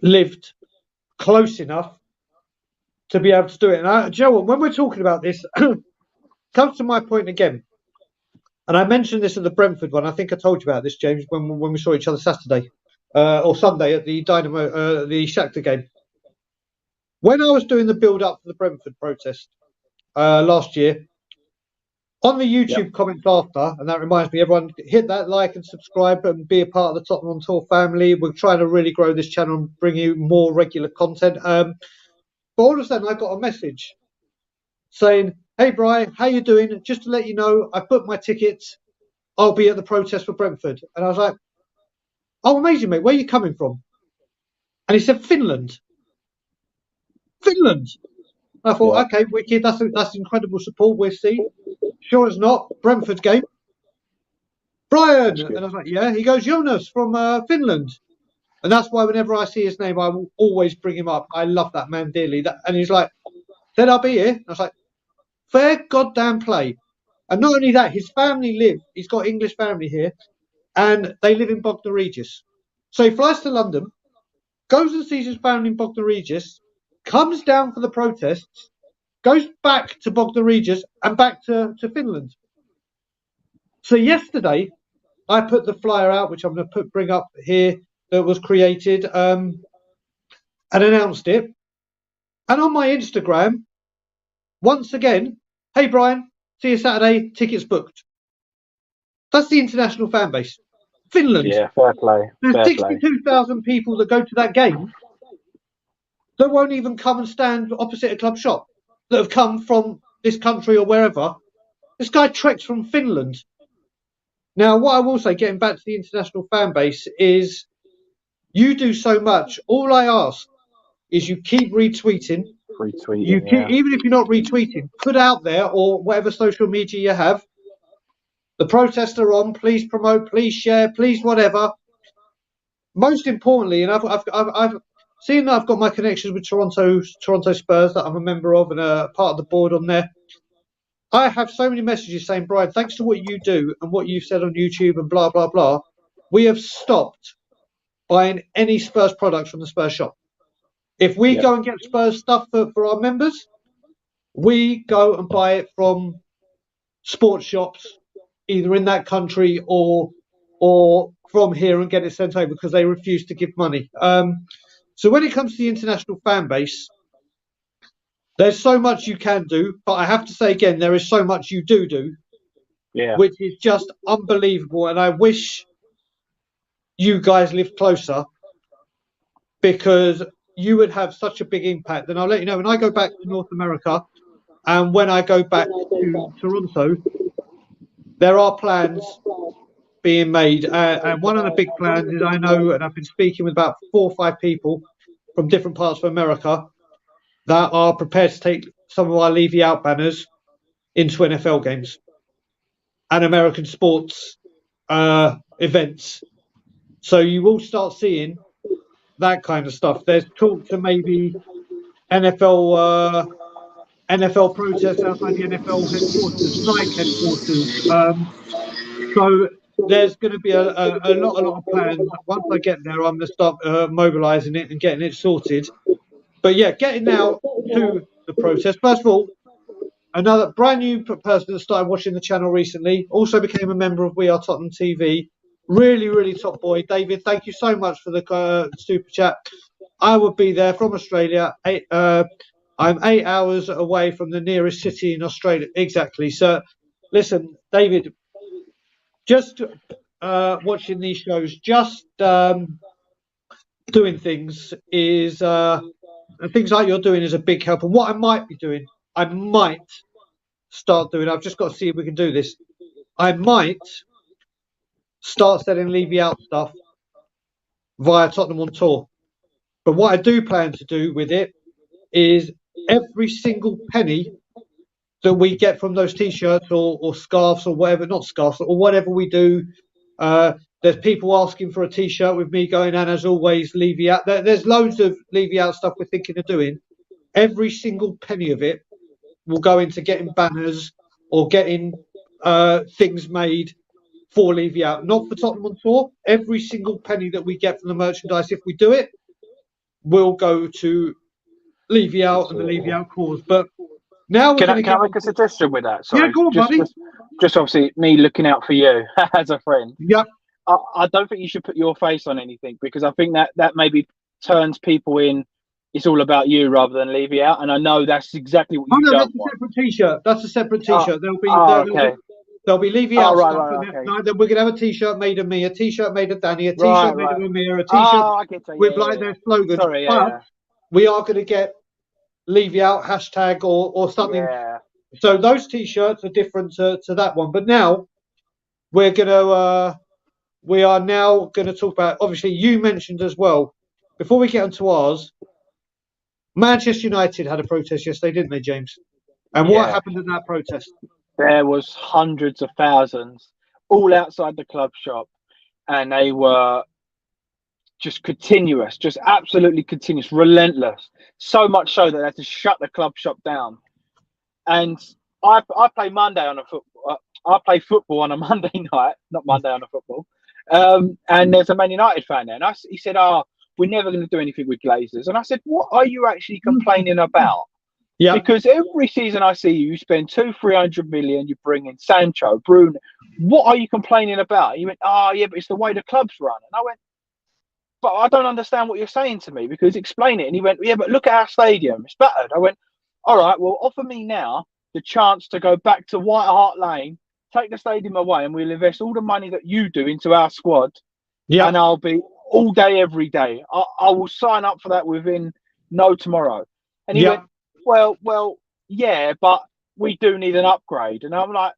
lived close enough to be able to do it. And do you know what? When we're talking about this, comes to my point again. And I mentioned this at the Brentford one. I think I told you about this, James, when we saw each other Saturday or Sunday at the Dynamo, the Shakhtar game. When I was doing the build-up for the Brentford protest last year, on the YouTube comments after, and that reminds me, everyone hit that like and subscribe and be a part of the Tottenham on Tour family. We're trying to really grow this channel and bring you more regular content. But all of a sudden, I got a message saying, "Hey, Brian, how you doing? Just to let you know, I booked my tickets. I'll be at the protest for Brentford." And I was like, "Oh, amazing, mate. Where are you coming from?" And he said, "Finland." Finland. I thought, okay, wicked. That's incredible support. We'll see. Sure as not, Brentford game. Brian, and I was like, yeah. He goes, Jonas from Finland, and that's why whenever I see his name, I will always bring him up. I love that man dearly. And he's like, "Said I'll be here." I was like, fair goddamn play. And not only that, his family live. He's got English family here, and they live in Bognor Regis. So he flies to London, goes and sees his family in Bognor Regis, comes down for the protests, goes back to Bognor Regis and back to Finland. So yesterday, I put the flyer out, which I'm going to bring up here, that was created, and announced it. And on my Instagram, once again, "Hey Brian, see you Saturday, tickets booked." That's the international fan base. Finland. Yeah, fair play. There's 62,000 people that go to that game that won't even come and stand opposite a club shop, that have come from this country or wherever. This guy treks from Finland. Now, what I will say, getting back to the international fan base, is you do so much. All I ask is you keep retweeting. Even if you're not retweeting, put out there, or whatever social media you have, the protests are on. Please promote, please share, please whatever. Most importantly, and I've seen that I've got my connections with Toronto Spurs that I'm a member of and a part of the board on there. I have so many messages saying, "Brian, thanks to what you do and what you've said on YouTube and blah blah blah, we have stopped buying any Spurs products from the Spurs shop. If we go and get Spurs stuff for our members, we go and buy it from sports shops, either in that country or from here, and get it sent over because they refuse to give money." So when it comes to the international fan base, there's so much you can do, but I have to say again, there is so much you do, which is just unbelievable. And I wish you guys lived closer, because you would have such a big impact. And I'll let you know, when I go back to North America and when I go back to Toronto, there are plans being made. And one of the big plans is, I know, and I've been speaking with about 4 or 5 people from different parts of America that are prepared to take some of our Levy Out banners into NFL games and American sports events. So you will start seeing that kind of stuff. There's talk to maybe NFL protests outside the NFL headquarters, Nike headquarters. So there's going to be a lot of plans. Once I get there, I'm going to start mobilising it and getting it sorted. But yeah, getting now to the protest. First of all, another brand new person that started watching the channel recently. Also became a member of We Are Tottenham TV. Really, really top boy, David. Thank you so much for the super chat. I will be there from Australia. I'm 8 hours away from the nearest city in Australia. Exactly. So, listen, David, just watching these shows, just doing things is things like you're doing is a big help. And what I might be doing, I might start doing. I've just got to see if we can do this. I might start selling Levy out stuff via Tottenham on tour. But what I do plan to do with it is every single penny that we get from those t-shirts or scarves or whatever, not scarves or whatever we do. There's people asking for a t-shirt with me going, and as always, Levy out. There's loads of Levy out stuff we're thinking of doing. Every single penny of it will go into getting banners or getting things made for Levy out, not for Tottenham on tour. Every single penny that we get from the merchandise, if we do it, will go to Levy out and the Levy out cause. But now we're going to Can get I make a suggestion with that? yeah, Sorry, go on, buddy. just obviously me looking out for you as a friend. Yep. I don't think you should put your face on anything because I think that maybe turns people in. It's all about you rather than Levy out, and I know that's exactly what Oh you no, don't that's a want. separate T-shirt. That's a separate T-shirt. Okay. There'll be Levy Oh, out right, stuff, right, and okay. then we're gonna have a T-shirt made of me, a T-shirt made of Danny, a Right, T-shirt made of right. Amir, a T-shirt Oh, I get you. with Yeah, like yeah, their slogans. Sorry, But yeah, we are going to get Levy out hashtag or something. yeah. So those T-shirts are different to that one. But now we're gonna we are now going to talk about. Obviously, you mentioned as well before we get onto ours. Manchester United had a protest yesterday, didn't they, James? And what Yeah. happened at that protest? There was hundreds of thousands all outside the club shop, and they were just continuous, just absolutely continuous, relentless. So much so that they had to shut the club shop down. And I play Monday on a football. I play football on a Monday night, not Monday on a football. And there's a Man United fan there, and he said, "Oh, we're never going to do anything with Glazers." And I said, "What are you actually complaining about?" Yeah, Because every season I see you, you spend 200-300 million, you bring in Sancho, Bruno. What are you complaining about? He went, "Oh, yeah, but it's the way the club's run." And I went, "But I don't understand what you're saying to me because explain it." And he went, "Yeah, but look at our stadium. It's battered." I went, "All right, well, offer me now the chance to go back to White Hart Lane, take the stadium away, and we'll invest all the money that you do into our squad. yeah, And I'll be all day, every day. I will sign up for that within no tomorrow." And he yeah, went, well, yeah, but we do need an upgrade. And I'm like,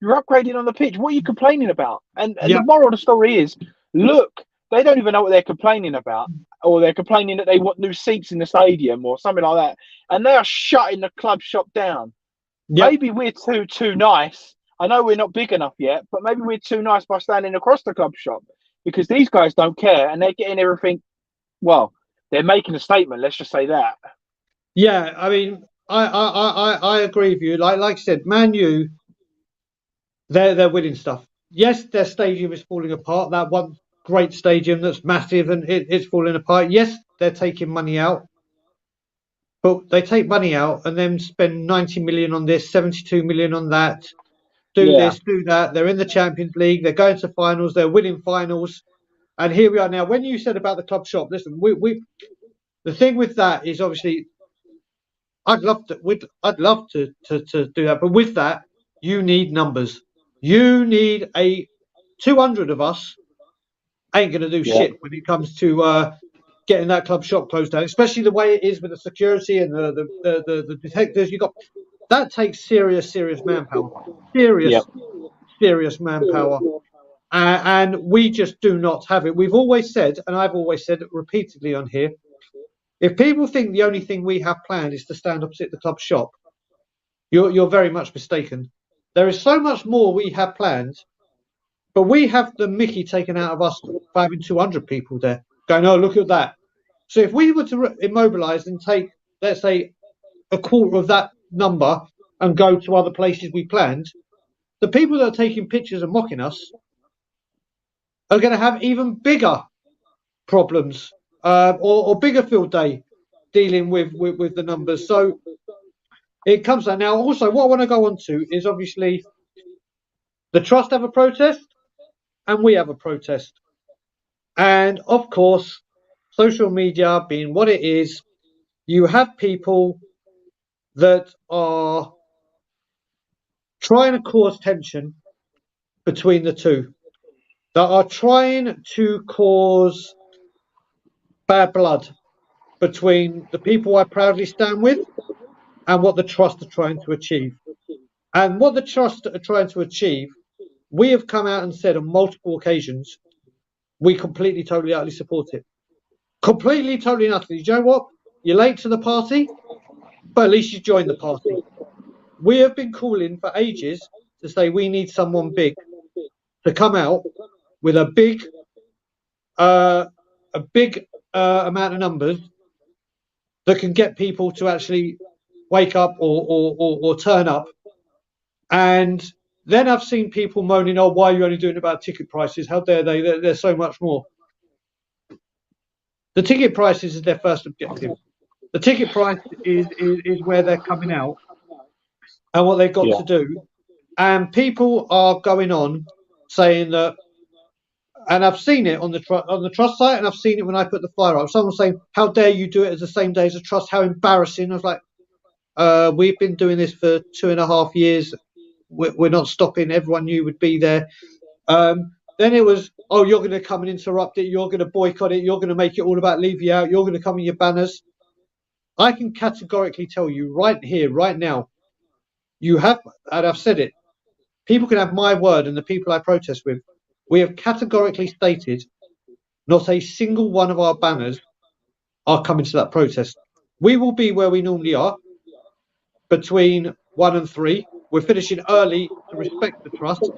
"You're upgrading on the pitch. What are you complaining about?" And yeah, the moral of the story is, look, they don't even know what they're complaining about, or they're complaining that they want new seats in the stadium or something like that, and they are shutting the club shop down. yeah. Maybe we're too nice. I know we're not big enough yet, but maybe we're too nice by standing across the club shop because these guys don't care and they're getting everything. Well, they're making a statement. Let's just say that. Yeah, I mean, I agree with you. Like I said, Man U, they're winning stuff. Yes, their stadium is falling apart. That one great stadium that's massive and it's falling apart. Yes, they're taking money out, but they take money out and then spend 90 million on this, 72 million on that. Do Yeah, this, do that. They're in the Champions League. They're going to finals. They're winning finals. And here we are now. When you said about the club shop, listen, we the thing with that is obviously I'd love to do that, but with that, you need numbers. You need a 200 of us ain't going to do yeah, shit when it comes to getting that club shop closed down, especially the way it is with the security and the detectives. You got that takes serious manpower, yeah, serious serious manpower, and we just do not have it. We've always said, and I've always said it repeatedly on here. If people think the only thing we have planned is to stand opposite the club shop, you're very much mistaken. There is so much more we have planned, but we have the Mickey taken out of us for having 200 people there going, oh, look at that. So if we were to immobilise and take, let's say, a quarter of that number and go to other places we planned, the people that are taking pictures and mocking us are going to have even bigger problems or bigger field day dealing with the numbers. So It comes out now. Also, what I want to go on to is obviously the trust have a protest and we have a protest. And of course, social media being what it is, you have people that are trying to cause tension between the two, that are trying to cause bad blood between the people I proudly stand with and what the trust are trying to achieve. And what the trust are trying to achieve, we have come out and said on multiple occasions, we completely, totally, utterly support it. Completely, totally, and utterly. Do you know what? You're late to the party, but at least you joined the party. We have been calling for ages to say we need someone big to come out with uh, a big amount of numbers that can get people to actually wake up or turn up. And then I've seen people moaning, "Oh, why are you only doing it about ticket prices? How dare they? There's so much more." The ticket prices is their first objective. The ticket price is where they're coming out and what they've got Yeah. to do. And people are going on saying that, and I've seen it on the trust site, and I've seen it when I put the flyer up. Someone saying, "How dare you do it as the same day as a trust? How embarrassing!" I was like, "We've been doing this for 2.5 years. We're not stopping. Everyone knew would be there." Then it was, "Oh, you're going to come and interrupt it. You're going to boycott it. You're going to make it all about leave you out. You're going to come in your banners." I can categorically tell you right here, right now, you have, and I've said it. People can have my word and the people I protest with. We have categorically stated not a single one of our banners are coming to that protest. We will be where we normally are, between 1 and 3. We're finishing early to respect the trust.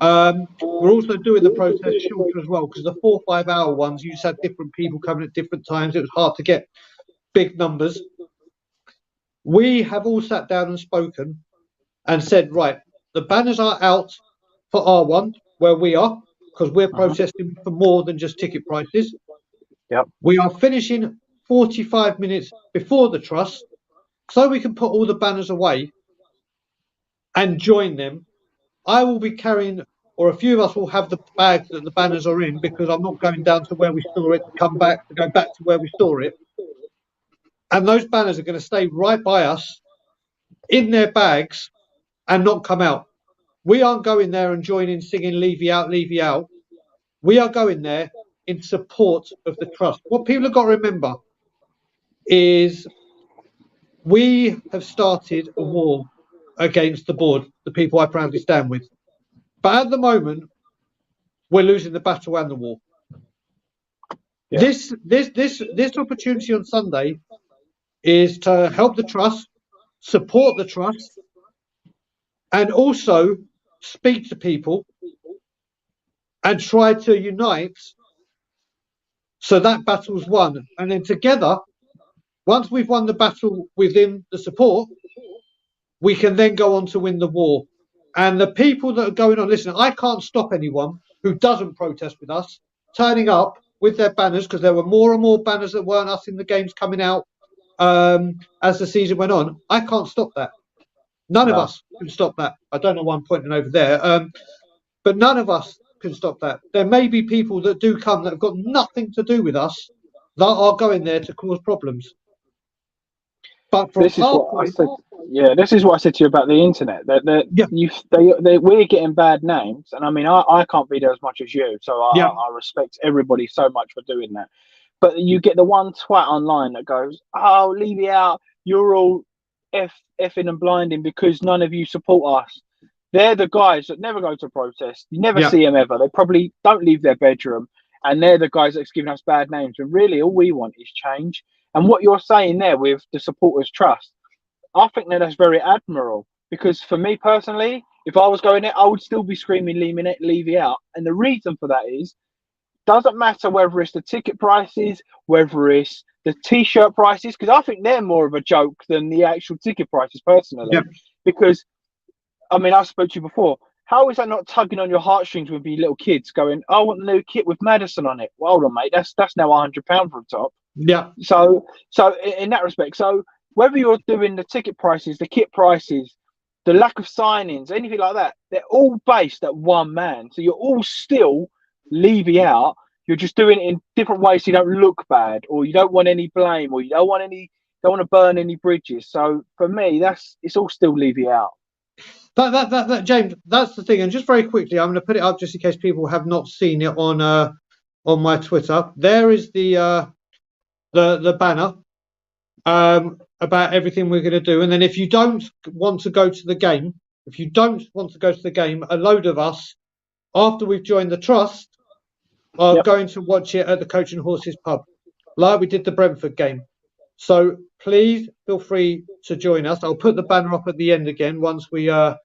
We're also doing the protest shorter as well because the 4 or 5 hour ones, you just had different people coming at different times. It was hard to get big numbers. We have all sat down and spoken and said, right, the banners are out for R1, where we are, because we're protesting for more than just ticket prices. Yep. We are finishing 45 minutes before the trust, so we can put all the banners away and join them. I will be carrying, or a few of us will have the bags that the banners are in, because I'm not going down to where we store it to come back, to go back to where we store it. And those banners are going to stay right by us in their bags and not come out. We aren't going there and joining singing "Leave You Out, Leave You Out." We are going there in support of the trust. What people have got to remember is we have started a war against the board, the people I proudly stand with. But at the moment, we're losing the battle and the war. Yeah. This opportunity on Sunday is to help the trust, support the trust, and also speak to people and try to unite so that battle's won. And then together, once we've won the battle within the support, we can then go on to win the war. And the people that are going on, listen, I can't stop anyone who doesn't protest with us turning up with their banners, because there were more and more banners that weren't us in the games coming out as the season went on. I can't stop that. None of us can stop that. I don't know why I'm pointing over there, but none of us can stop that. There may be people that do come that have got nothing to do with us that are going there to cause problems. But from This is our what I point, said. Yeah, this is what I said to you about the internet. yeah, We're getting bad names, and I mean, I can't be there as much as you, so yeah, I respect everybody so much for doing that. But you get the one twat online that goes, "Oh, leave it out. You're all effing and blinding because none of you support us." They're the guys that never go to protest. You never yeah, see them ever. They probably don't leave their bedroom, and they're the guys that's giving us bad names. And really, all we want is change. And what you're saying there with the supporters' trust, I think that that's very admirable. Because for me personally, if I was going there, I would still be screaming leave it out. And the reason for that is, doesn't matter whether it's the ticket prices, whether it's the t-shirt prices, because I think they're more of a joke than the actual ticket prices yeah, personally. Because I mean, I spoke to you before. How is that not tugging on your heartstrings with your little kids going, "I want the new kit with Madison on it"? Well, hold on, mate. That's now £100 for a top. yeah, So in that respect, so whether you're doing the ticket prices, the kit prices, the lack of signings, anything like that, they're all based at one man. So you're all still leaving out. You're just doing it in different ways so you don't look bad, or you don't want any blame, or you don't want to burn any bridges. So for me, it's all still leaving out. James, that's the thing. And just very quickly, I'm going to put it up just in case people have not seen it on my Twitter. There is the banner about everything we're going to do. And then if you don't want to go to the game, a load of us, after we've joined the trust, are going to watch it at the Coach and Horses pub, like we did the Brentford game. So please feel free to join us. I'll put the banner up at the end again once we're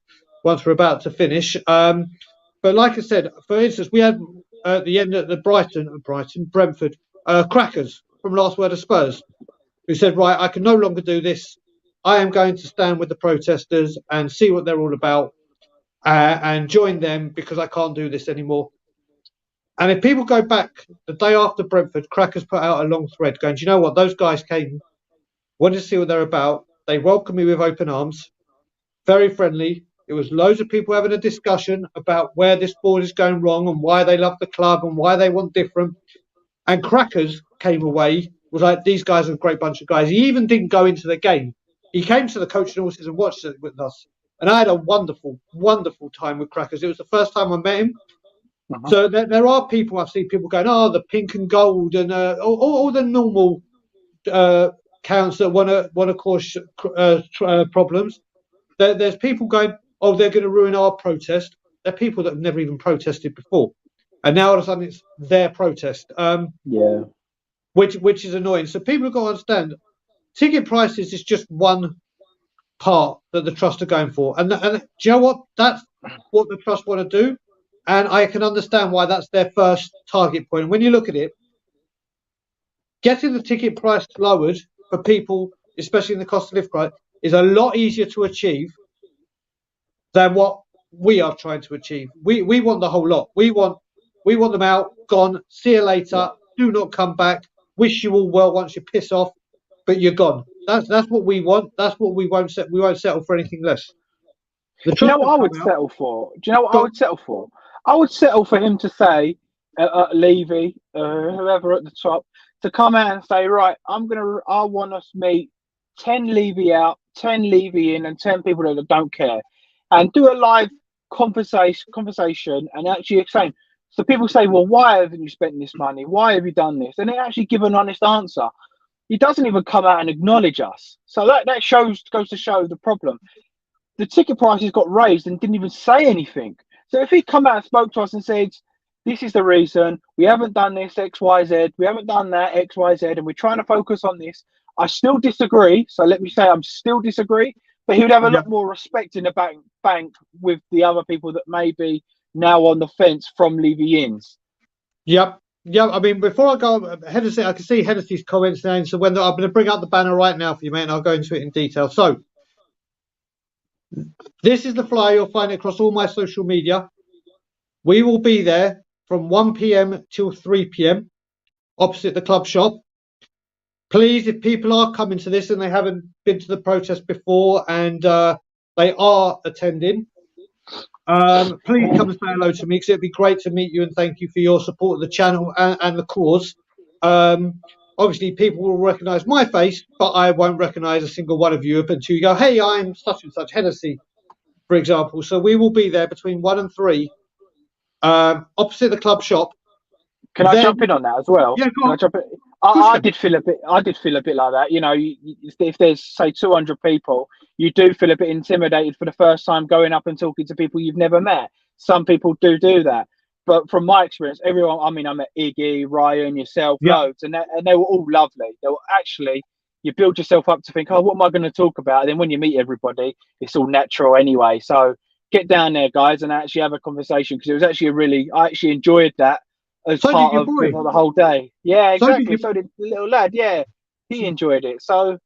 about to finish. But like I said, for instance, we had at the end at the Brentford crackers from Last Word of Spurs, who said, right, I can no longer do this. I am going to stand with the protesters and see what they're all about and join them because I can't do this anymore. And if people go back the day after Brentford, Crackers put out a long thread going, do you know what? Those guys came, wanted to see what they're about. They welcomed me with open arms, very friendly. It was loads of people having a discussion about where this board is going wrong and why they love the club and why they want different. And Crackers came away, was like, these guys are a great bunch of guys. He even didn't go into the game. He came to the Coach and Horses and watched it with us. And I had a wonderful, wonderful time with Crackers. It was the first time I met him. So there are people, I've seen people going, the pink and gold and all the normal counts that want to cause problems. There's people going, they're going to ruin our protest. They're people that have never even protested before. And now all of a sudden it's their protest. Which is annoying. So people have got to understand, ticket prices is just one part that the trust are going for. And do you know what? That's what the trust want to do. And I can understand why that's their first target point. And when you look at it, getting the ticket price lowered for people, especially in the cost of living crisis, is a lot easier to achieve than what we are trying to achieve. We want the whole lot. We want them out, gone, see you later, do not come back, wish you all well once you piss off, but you're gone. That's what we want. That's what we won't settle for anything less. Do you know what I would settle for? I would settle for him to say, Levy, whoever at the top, to come out and say, right, I want us to meet 10 Levy out, 10 Levy in, and 10 people that don't care, and do a live conversation and actually explain. So people say, well, why haven't you spent this money? Why have you done this? And they actually give an honest answer. He doesn't even come out and acknowledge us. So that goes to show the problem. The ticket prices got raised and didn't even say anything. So if he'd come out and spoke to us and said, this is the reason, we haven't done this, X, Y, Z, we haven't done that, X, Y, Z, and we're trying to focus on this, I still disagree. So let me say I'm still disagree, but he would have a lot more respect in the bank with the other people that may be now on the fence from Levy-ins. Yep. I mean, before I go, Hennessy, I can see Hennessy's comments now. So I'm going to bring up the banner right now for you, mate, and I'll go into it in detail. So this is the flyer. You'll find it across all my social media. We will be there from 1 p.m. till 3 p.m. opposite the club shop. Please, if people are coming to this and they haven't been to the protest before and they are attending, please come and say hello to me because it'd be great to meet you and thank you for your support of the channel and the cause. Obviously, people will recognise my face, but I won't recognise a single one of you until you go, hey, I'm such and such, Hennessy, for example. So we will be there between 1 and 3, opposite the club shop. Can I jump in on that as well? Yeah, go on. I did feel a bit like that. You know, if there's say 200 people, you do feel a bit intimidated for the first time going up and talking to people you've never met. Some people do that, but from my experience, everyone. I mean, I met Iggy, Ryan, yourself, loads, and they were all lovely. They were actually. You build yourself up to think, oh, what am I going to talk about? And then when you meet everybody, it's all natural anyway. So get down there, guys, and actually have a conversation because it was actually I actually enjoyed that. As part of the whole day. Yeah, exactly. So did the little lad. Yeah, he enjoyed it. So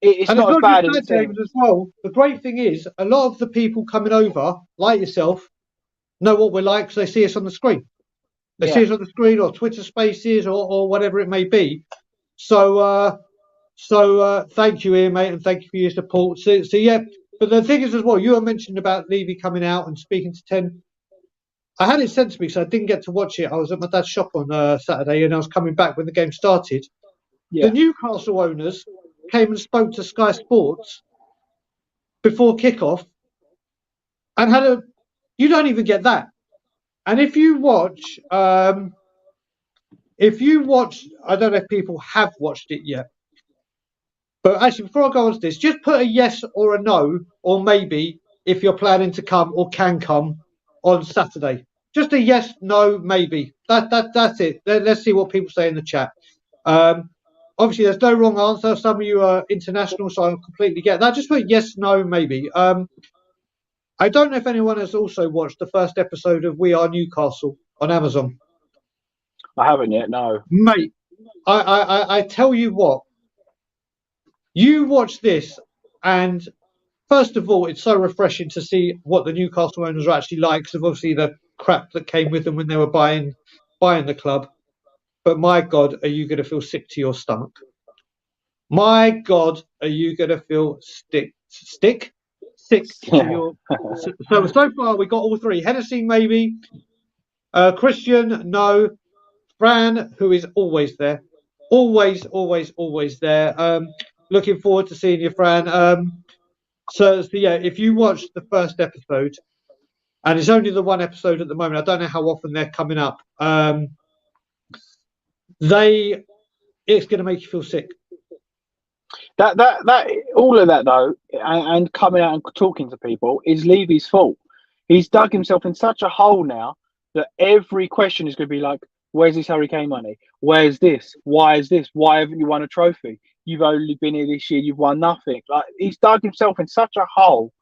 it's not as bad as it seems. As well. The great thing is, a lot of the people coming over, like yourself, know what we're like because they see us on the screen. They see us on the screen or Twitter Spaces or whatever it may be. So So thank you, Ian, mate, and thank you for your support. So yeah, but the thing is as well, you were mentioning about Levy coming out and speaking to 10. I had it sent to me, so I didn't get to watch it. I was at my dad's shop on Saturday, and I was coming back when the game started. The Yeah. Newcastle owners came and spoke to Sky Sports before kickoff and had a. You don't even get that. And if you watch, I don't know if people have watched it yet, but actually, before I go on to this, just put a yes or a no or maybe if you're planning to come or can come on Saturday. Just a yes, no, maybe. That's it. Let's see what people say in the chat. Um, Obviously, there's no wrong answer. Some of you are international, so I completely get that. Just put yes, no, maybe. I don't know if anyone has also watched the first episode of We Are Newcastle on Amazon. I haven't yet. No. Mate, I tell you what, you watch this, and first of all, it's so refreshing to see what the Newcastle owners are actually like, because of obviously the crap that came with them when they were buying the club. But my God, are you going to feel sick to your stomach? My God, are you going to feel sick to Yeah. your? So far we got all three. Hennessy maybe, Christian no, Fran, who is always there, always there. Looking forward to seeing you, Fran. So yeah, if you watch the first episode, and it's only the one episode at the moment, I don't know how often they're coming up. It's going to make you feel sick. That all of that though, and coming out and talking to people is Levy's fault. He's dug himself in such a hole now that every question is going to be like, "Where's this Harry Kane money? Where's this? Why is this? Why haven't you won a trophy? You've only been here this year. You've won nothing." Like he's dug himself in such a hole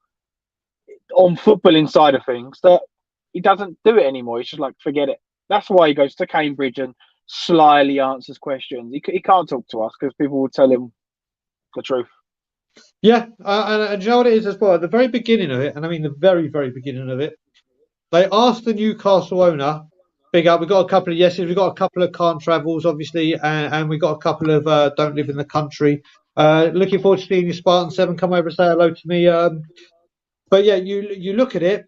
on footballing side of things that he doesn't do it anymore. He's just like, forget it. That's why he goes to Cambridge and slyly answers questions. He can't talk to us because people will tell him the truth. Yeah, and you know what it is as well. At the very beginning of it, and I mean the very, very beginning of it, they asked the Newcastle owner, big up. We got a couple of yeses, we got a couple of can't travels, obviously, and we got a couple of don't live in the country. Looking forward to seeing you, Spartan Seven. Come over and say hello to me. But yeah, you look at it.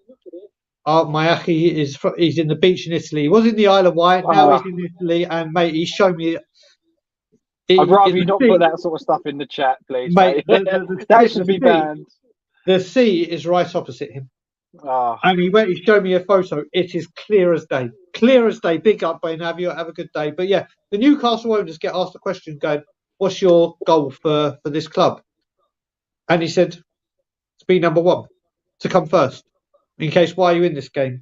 My Aki he's in the beach in Italy. He was in the Isle of Wight. Now he's in Italy, and mate, he's shown me. I'd rather you The not sea, put that sort of stuff in the chat, please, mate. mate. That should be banned. The sea is right opposite him. Oh. And he showed me a photo. It is clear as day. Clear as day. Big up, Wayne. Have a good day. But yeah, the Newcastle owners get asked a question going, what's your goal for this club? And he said, to be number one, to come first. In case, why are you in this game?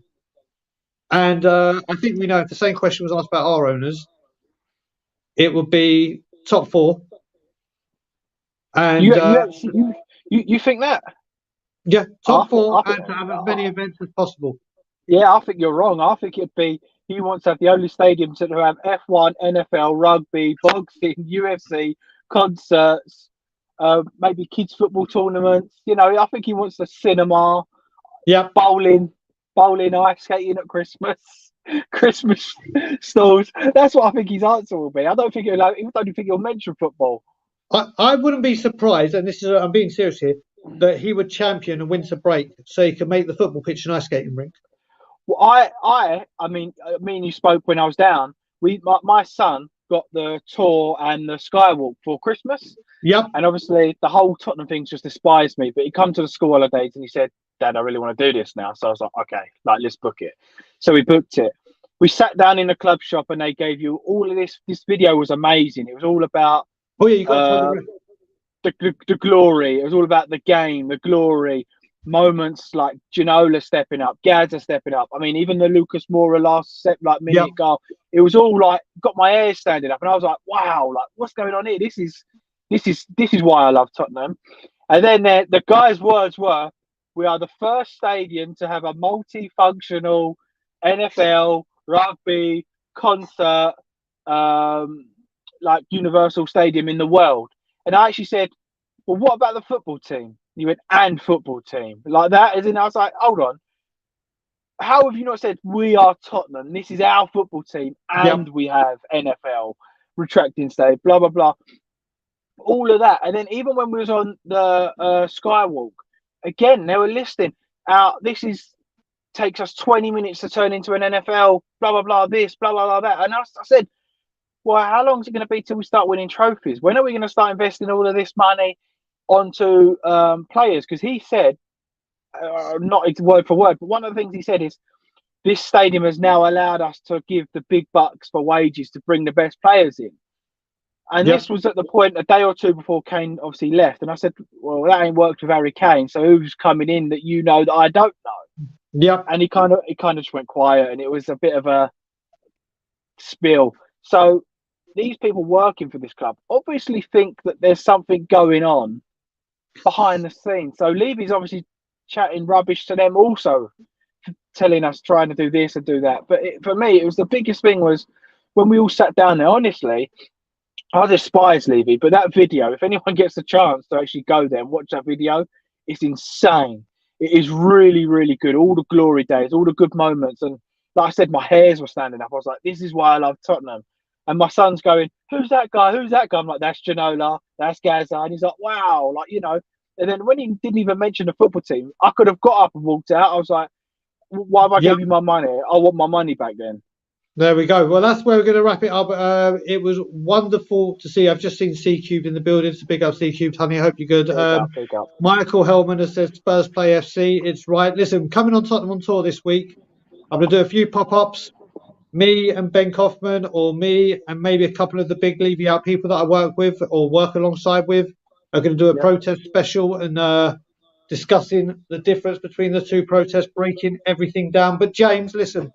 And I think we know if the same question was asked about our owners, it would be top four. And you think that? yeah, top four and to have as many events as possible. Yeah, I think you're wrong. I think it'd be he wants to have the only stadium to have F1, NFL, rugby, boxing, UFC, concerts, maybe kids football tournaments. You know, I think he wants the cinema, bowling, ice skating at Christmas, Christmas stalls. That's what I think his answer will be. I don't think he'll mention football. I wouldn't be surprised, and I'm being serious here, that he would champion a winter break so he could make the football pitch an ice skating rink. Well, I mean, me and you spoke when I was down. My son got the tour and the skywalk for Christmas. Yep. And obviously, the whole Tottenham thing's just despised me. But he come to the school holidays and he said, "Dad, I really want to do this now." So I was like, "Okay, like let's book it." So we booked it. We sat down in the club shop and they gave you all of this. This video was amazing. It was all about you got the glory. It was all about the game, the glory. Moments like Ginola stepping up, Gaza stepping up. I mean, even the Lucas Moura last minute goal. It was all like got my hair standing up, and I was like, "Wow! Like, what's going on here? This is why I love Tottenham." And then the guy's words were, "We are the first stadium to have a multifunctional NFL, rugby, concert, like Universal Stadium in the world." And I actually said, "Well, what about the football team?" You went, "And football team." Like that, as in, I was like, hold on. How have you not said, "We are Tottenham, this is our football team, and we have NFL, retracting state, blah, blah, blah." all of that. And then even when we was on the Skywalk, again they were listing out. This is takes us 20 minutes to turn into an NFL. Blah blah blah. This blah blah blah that. And I said, well, how long is it going to be till we start winning trophies? When are we going to start investing all of this money onto players? Because he said, not word for word, but one of the things he said is this stadium has now allowed us to give the big bucks for wages to bring the best players in. And Yep. this was at the point a day or two before Kane obviously left. And I said, well, that ain't worked with Harry Kane. So who's coming in that you know that I don't know? Yep. And he kind of just went quiet, and it was a bit of a spill. So these people working for this club obviously think that there's something going on behind the scenes. So Levy's obviously chatting rubbish to them, also telling us trying to do this and do that. But for me, it was the biggest thing was when we all sat down there. Honestly, I despise Levy, but that video, if anyone gets a chance to actually go there and watch that video, it's insane. It is really, really good. All the glory days, all the good moments. And like I said, my hairs were standing up. I was like, this is why I love Tottenham. And my son's going, who's that guy? Who's that guy? I'm like, that's Ginola, that's Gaza. And he's like, wow, like, you know. And then when he didn't even mention the football team, I could have got up and walked out. I was like, why have I Yep. gave you my money? I want my money back then. There we go. Well, that's where we're going to wrap it up. It was wonderful to see. I've just seen C Cubed in the building. It's a big up C Cubed, honey. I hope you're good. Big up. Michael Hellman has said Spurs play FC. It's right. Listen, coming on Tottenham on tour this week, I'm going to do a few pop-ups. Me and Ben Kaufman, or me and maybe a couple of the big Levy out people that I work with or work alongside with, are going to do a protest special and discussing the difference between the two protests, breaking everything down. But James, listen,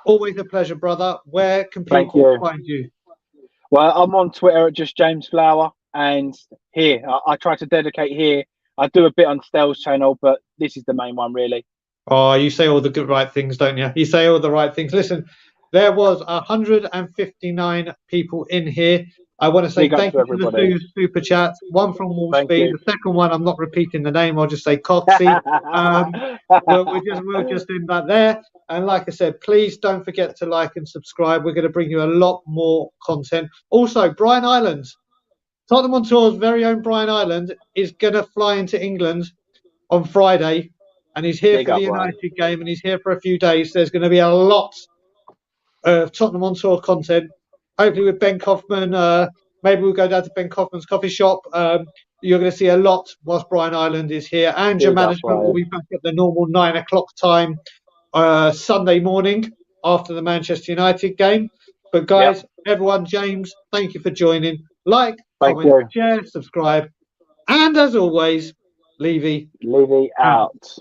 always a pleasure, brother. Where can people find you? Well, I'm on Twitter at just James Flower, and here I try to dedicate here. I do a bit on Stell's channel, but this is the main one, really. Oh, you say all the good right things, don't you? You say all the right things. Listen, there was 159 people in here. I want to say thank you to the two super chats. One from Wolfsby. The second one, I'm not repeating the name. I'll just say Coxie. We'll just end that there. And like I said, please don't forget to like and subscribe. We're going to bring you a lot more content. Also, Brian Ireland, Tottenham on Tour's very own Brian Ireland, is going to fly into England on Friday. And he's here for the United game, and he's here for a few days. There's going to be a lot of Tottenham on Tour content. Hopefully with Ben Kaufman. Maybe we'll go down to Ben Kaufman's coffee shop. You're going to see a lot whilst Brian Ireland is here. And your management will be back at the normal 9 o'clock time Sunday morning after the Manchester United game. But guys, everyone, James, thank you for joining. Like, comment, share, subscribe. And as always, Levy out.